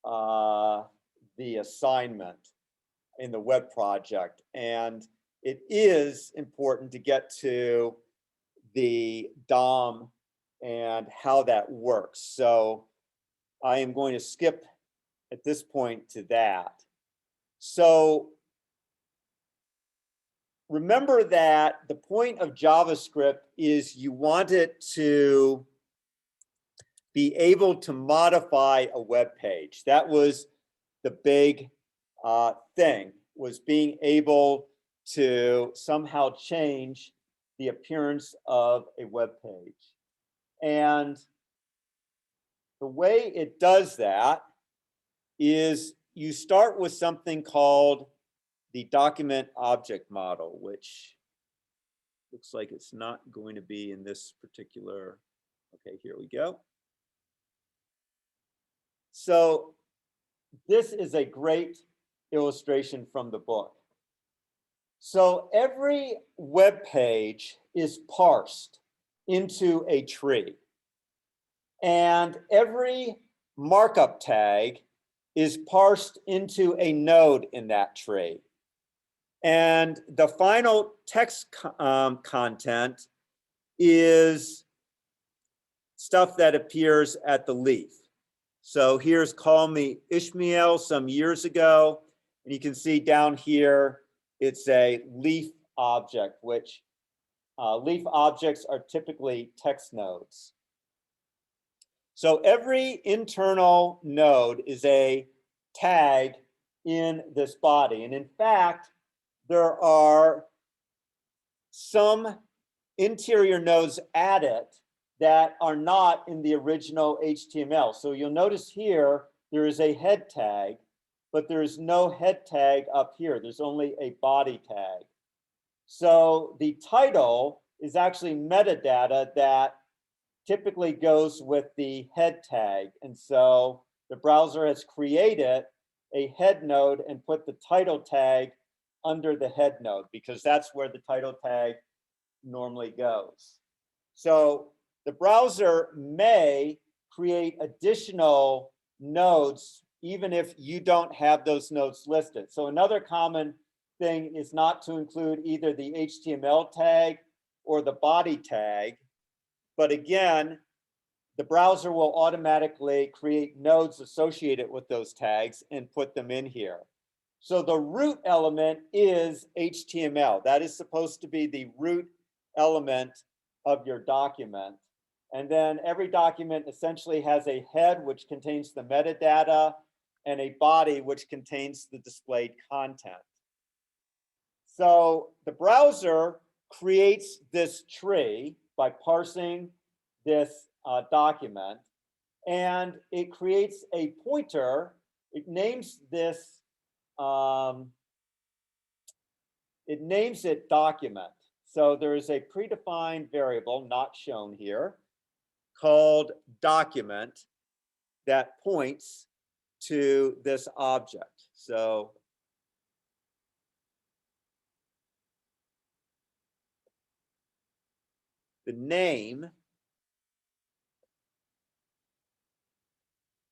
A: the assignment in the web project. And it is important to get to the DOM and how that works. So I am going to skip at this point to that. So remember that the point of JavaScript is you want it to be able to modify a web page. That was the big thing, was being able to somehow change the appearance of a web page. And the way it does that is you start with something called the document object model, which looks like it's not going to be in this particular, okay, here we go. So this is a great illustration from the book. So every web page is parsed into a tree, and every markup tag is parsed into a node in that tree. And the final text content is stuff that appears at the leaf. So here's Call Me Ishmael some years ago, and you can see down here, it's a leaf object, which leaf objects are typically text nodes. So every internal node is a tag in this body. And in fact, there are some interior nodes added that are not in the original HTML. So you'll notice here, there is a head tag, but there is no head tag up here. There's only a body tag. So the title is actually metadata that typically goes with the head tag. And so the browser has created a head node and put the title tag under the head node, because that's where the title tag normally goes. So the browser may create additional nodes even if you don't have those nodes listed. So another common thing is not to include either the HTML tag or the body tag. But again, the browser will automatically create nodes associated with those tags and put them in here. So the root element is HTML. That is supposed to be the root element of your document. And then every document essentially has a head, which contains the metadata, and a body, which contains the displayed content. So the browser creates this tree by parsing this document, and it creates a pointer. It names this, it names it document. So there is a predefined variable, not shown here, called document that points to this object. So the name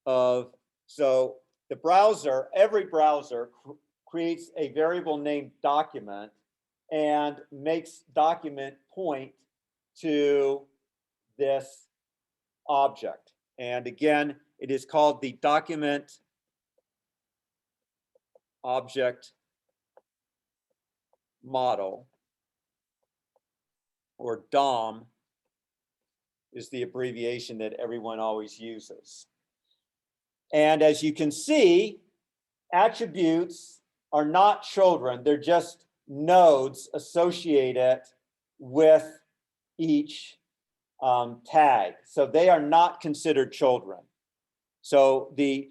A: of, so the browser, every browser creates a variable named document and makes document point to this object. And again, it is called the document object model, or DOM is the abbreviation that everyone always uses. And as you can see, attributes are not children, they're just nodes associated with each tag. So they are not considered children. So the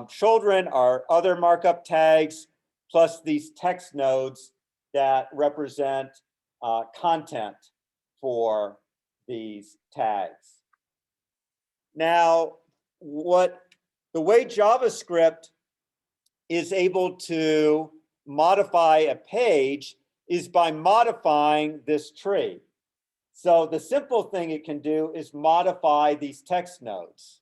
A: children are other markup tags plus these text nodes that represent content for these tags. Now, the way JavaScript is able to modify a page is by modifying this tree. So the simple thing it can do is modify these text nodes.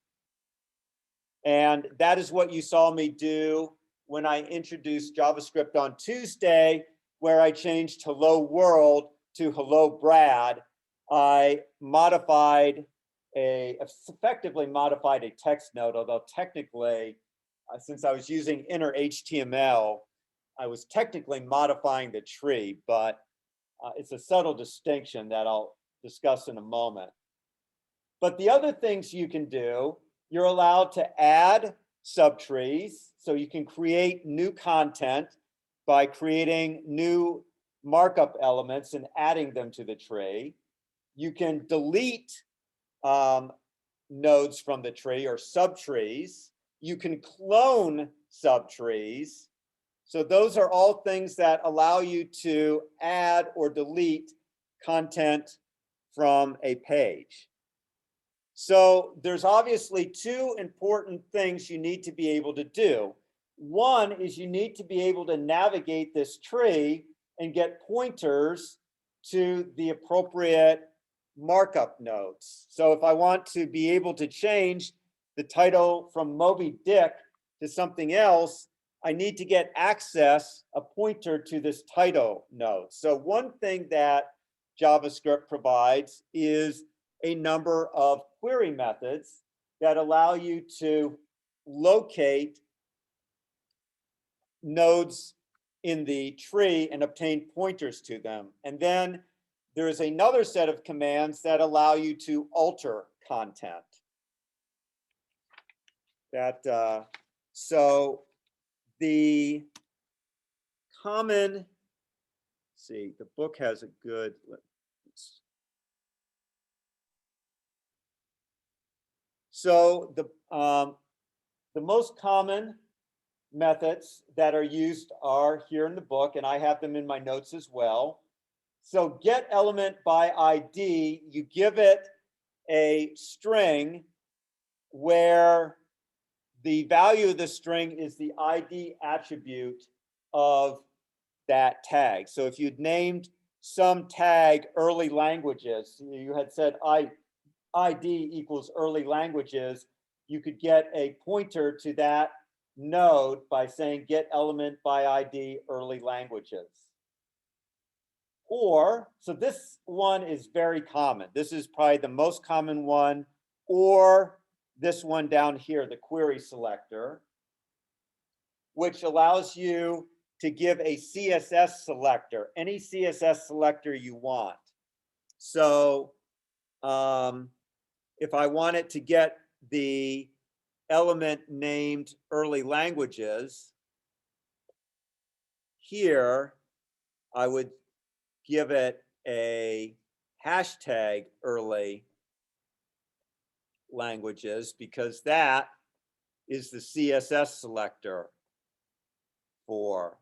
A: And that is what you saw me do when I introduced JavaScript on Tuesday, where I changed hello world to hello Brad. I effectively modified a text node, although technically, since I was using inner HTML, I was technically modifying the tree, but It's a subtle distinction that I'll discuss in a moment. But the other things you can do, you're allowed to add subtrees. So you can create new content by creating new markup elements and adding them to the tree. You can delete nodes from the tree or subtrees. You can clone subtrees. So those are all things that allow you to add or delete content from a page. So there's obviously two important things you need to be able to do. One is you need to be able to navigate this tree and get pointers to the appropriate markup nodes. So if I want to be able to change the title from Moby Dick to something else, I need to get access, a pointer to this title node. So one thing that JavaScript provides is a number of query methods that allow you to locate nodes in the tree and obtain pointers to them. And then there is another set of commands that allow you to alter content. So the common, let's see, the book has a good, so the most common methods that are used are here in the book, and I have them in my notes as well. So get element by ID, you give it a string where the value of the string is the ID attribute of that tag. So if you'd named some tag early languages, you had said ID equals early languages, you could get a pointer to that node by saying get element by ID early languages. Or, so this one is very common. This is probably the most common one, or this one down here, the query selector, which allows you to give a CSS selector, any CSS selector you want. So if I wanted to get the element named early languages, here I would give it a hashtag early languages because that is the CSS selector for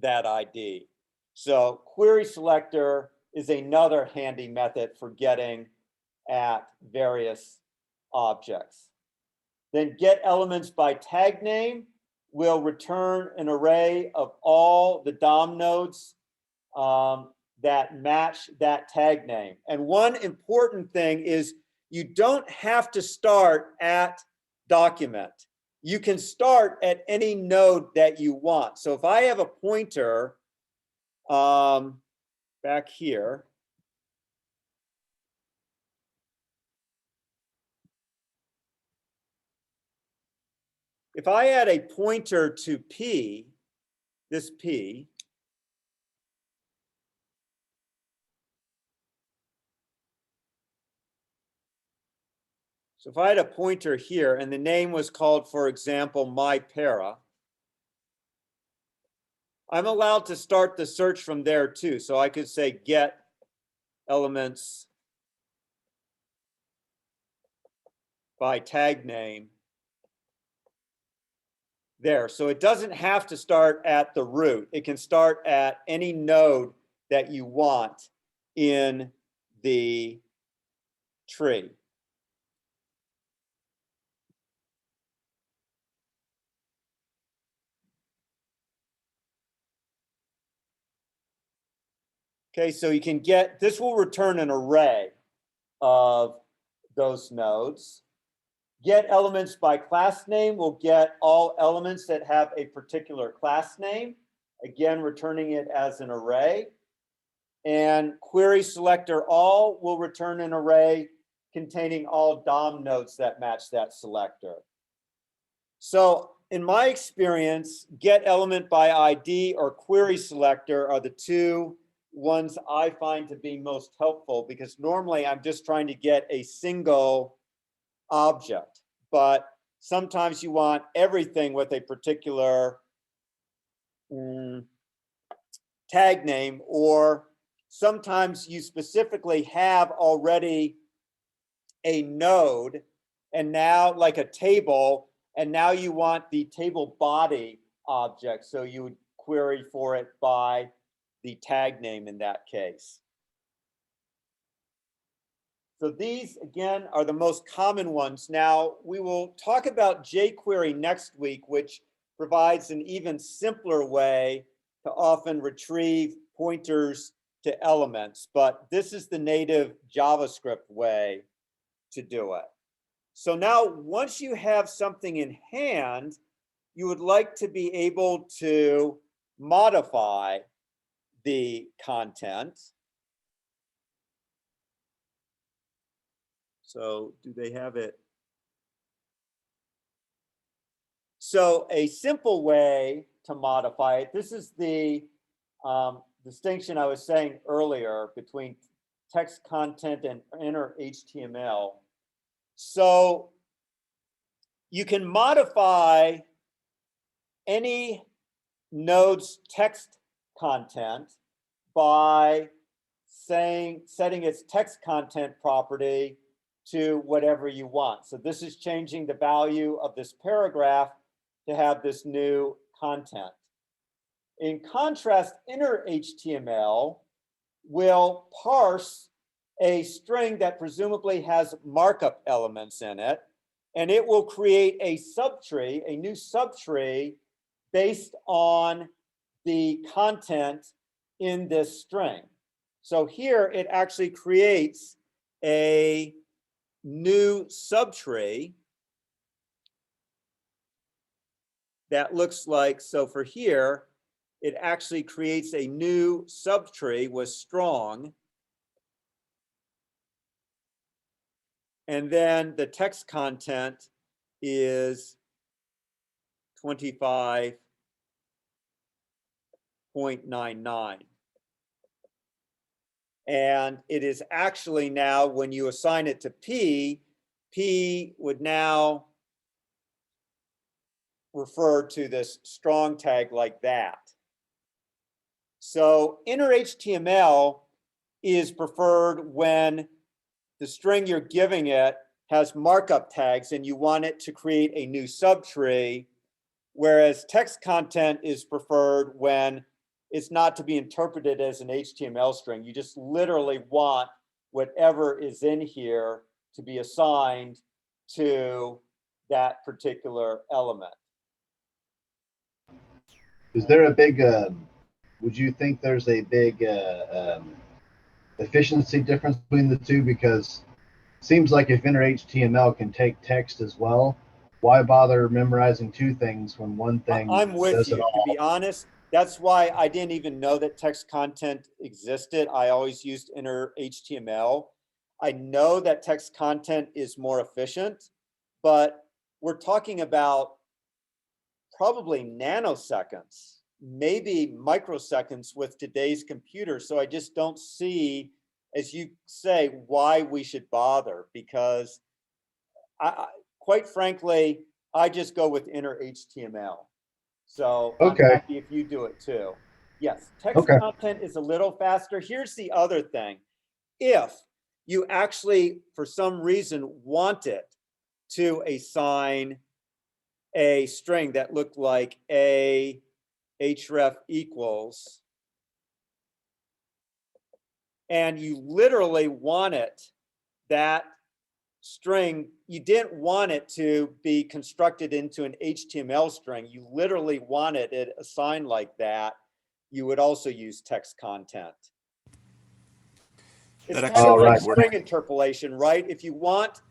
A: that ID. So query selector is another handy method for getting at various objects. Then get elements by tag name will return an array of all the DOM nodes that match that tag name. And one important thing is you don't have to start at document. You can start at any node that you want. So if I have a pointer back here, if I add a pointer to P, this P, so if I had a pointer here and the name was called, for example, myPara, I'm allowed to start the search from there too. So I could say get elements by tag name there. So it doesn't have to start at the root. It can start at any node that you want in the tree. Okay, so you can get, this will return an array of those nodes. Get elements by class name will get all elements that have a particular class name, again, returning it as an array. And query selector all will return an array containing all DOM nodes that match that selector. So in my experience, get element by ID or query selector are the two ones I find to be most helpful, because normally I'm just trying to get a single object, but sometimes you want everything with a particular tag name, or sometimes you specifically have already a node and now like a table, and now you want the table body object, so you would query for it by the tag name in that case. So these, again, are the most common ones. Now, we will talk about jQuery next week, which provides an even simpler way to often retrieve pointers to elements, but this is the native JavaScript way to do it. So now, once you have something in hand, you would like to be able to modify the content. So do they have it? So a simple way to modify it, this is the distinction I was saying earlier between text content and inner HTML. So you can modify any node's text content by setting its text content property to whatever you want. So this is changing the value of this paragraph to have this new content. In contrast, inner HTML will parse a string that presumably has markup elements in it, and it will create a subtree, a new subtree, based on the content in this string. So here it actually creates a new subtree that looks like, so for here, it actually creates a new subtree with strong. And then the text content is 25.99. And it is actually now, when you assign it to P, P would now refer to this strong tag like that. So inner HTML is preferred when the string you're giving it has markup tags and you want it to create a new subtree, whereas text content is preferred when it's not to be interpreted as an HTML string. You just literally want whatever is in here to be assigned to that particular element.
C: Is there a big, would you think there's a big efficiency difference between the two? Because it seems like if inner HTML can take text as well, why bother memorizing two things when one thing
A: I'm with
C: does
A: you,
C: it all?
A: to be honest. That's why I didn't even know that text content existed. I always used inner HTML. I know that text content is more efficient, but we're talking about probably nanoseconds, maybe microseconds with today's computer. So I just don't see, as you say, why we should bother, because quite frankly, I just go with inner HTML. So
C: Okay.
A: I'm happy if you do it too. Yes, text content is a little faster. Here's the other thing. If you actually, for some reason, wanted to assign a string that looked like a href equals, and you literally wanted that string, you didn't want it to be constructed into an HTML string, you literally wanted it assigned like that, you would also use text content. It's
B: That
A: kind of like
C: actually
A: string interpolation, right? If you want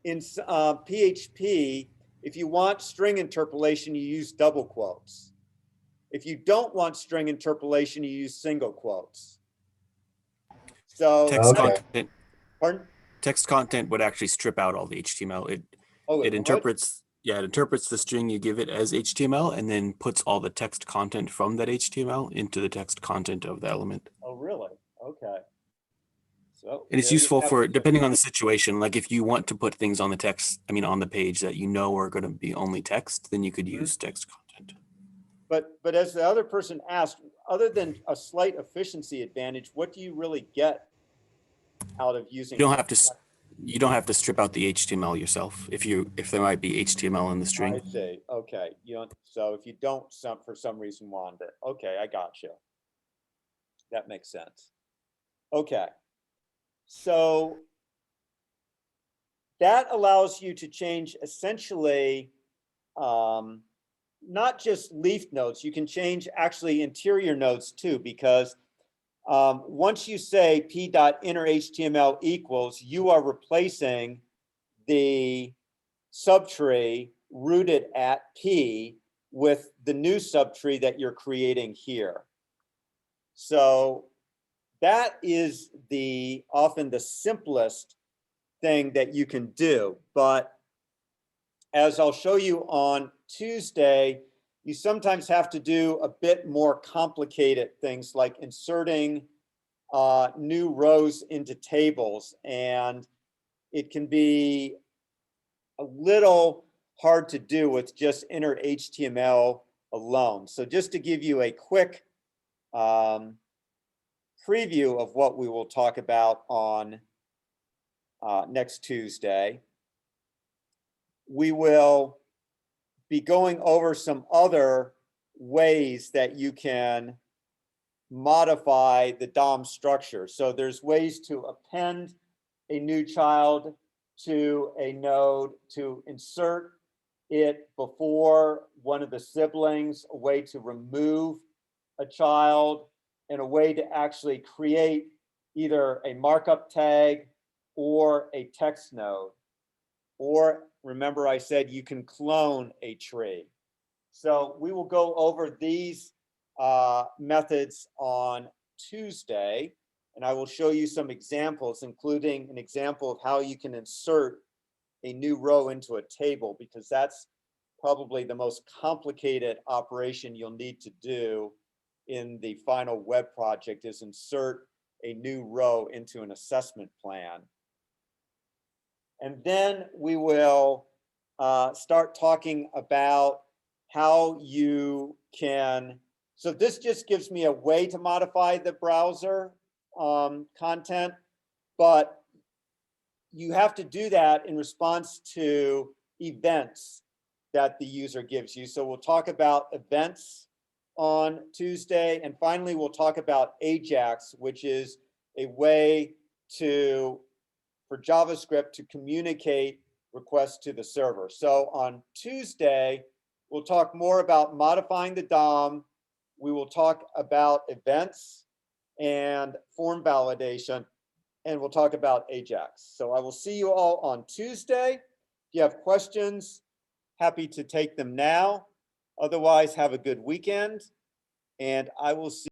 A: in PHP, if you want string interpolation, you use double quotes. If you don't want string interpolation, you use single quotes. So
B: Text content would actually strip out all the HTML. It interprets
E: Yeah, it interprets the string you give it as HTML and then puts all the text content from that HTML into the text content of the element.
A: Oh, really? Okay. So
E: And it's
A: there you
E: useful
A: have
E: for,
A: it.
E: depending on the situation, like if you want to put things on the text, I mean, on the page that you know are going to be only text, then you could
A: Mhm.
E: use text content.
A: But as the other person asked, other than a slight efficiency advantage, what do you really get out of using?
E: You don't have to, you don't have to strip out the HTML yourself if there might be HTML in the
A: I
E: string.
A: see. Okay. You don't, so if you don't for some reason want it, okay, I got you. That makes sense. Okay. So that allows you to change essentially not just leaf nodes, you can change actually interior nodes too, because once you say p.innerHTML equals, you are replacing the subtree rooted at p with the new subtree that you're creating here. So that is often the simplest thing that you can do. But as I'll show you on Tuesday, you sometimes have to do a bit more complicated things like inserting new rows into tables. And it can be a little hard to do with just inner HTML alone. So just to give you a quick preview of what we will talk about on next Tuesday, we will be going over some other ways that you can modify the DOM structure. So there's ways to append a new child to a node, to insert it before one of the siblings, a way to remove a child, and a way to actually create either a markup tag or a text node. Or remember I said you can clone a tree. So we will go over these methods on Tuesday, and I will show you some examples, including an example of how you can insert a new row into a table, because that's probably the most complicated operation you'll need to do in the final web project, is insert a new row into an assessment plan. And then we will start talking about how you can, so this just gives me a way to modify the browser content, but you have to do that in response to events that the user gives you. So we'll talk about events on Tuesday. And finally, we'll talk about Ajax, which is a way for JavaScript to communicate requests to the server. So on Tuesday, we'll talk more about modifying the DOM. We will talk about events and form validation, and we'll talk about Ajax. So I will see you all on Tuesday. If you have questions, happy to take them now. Otherwise, have a good weekend, and I will see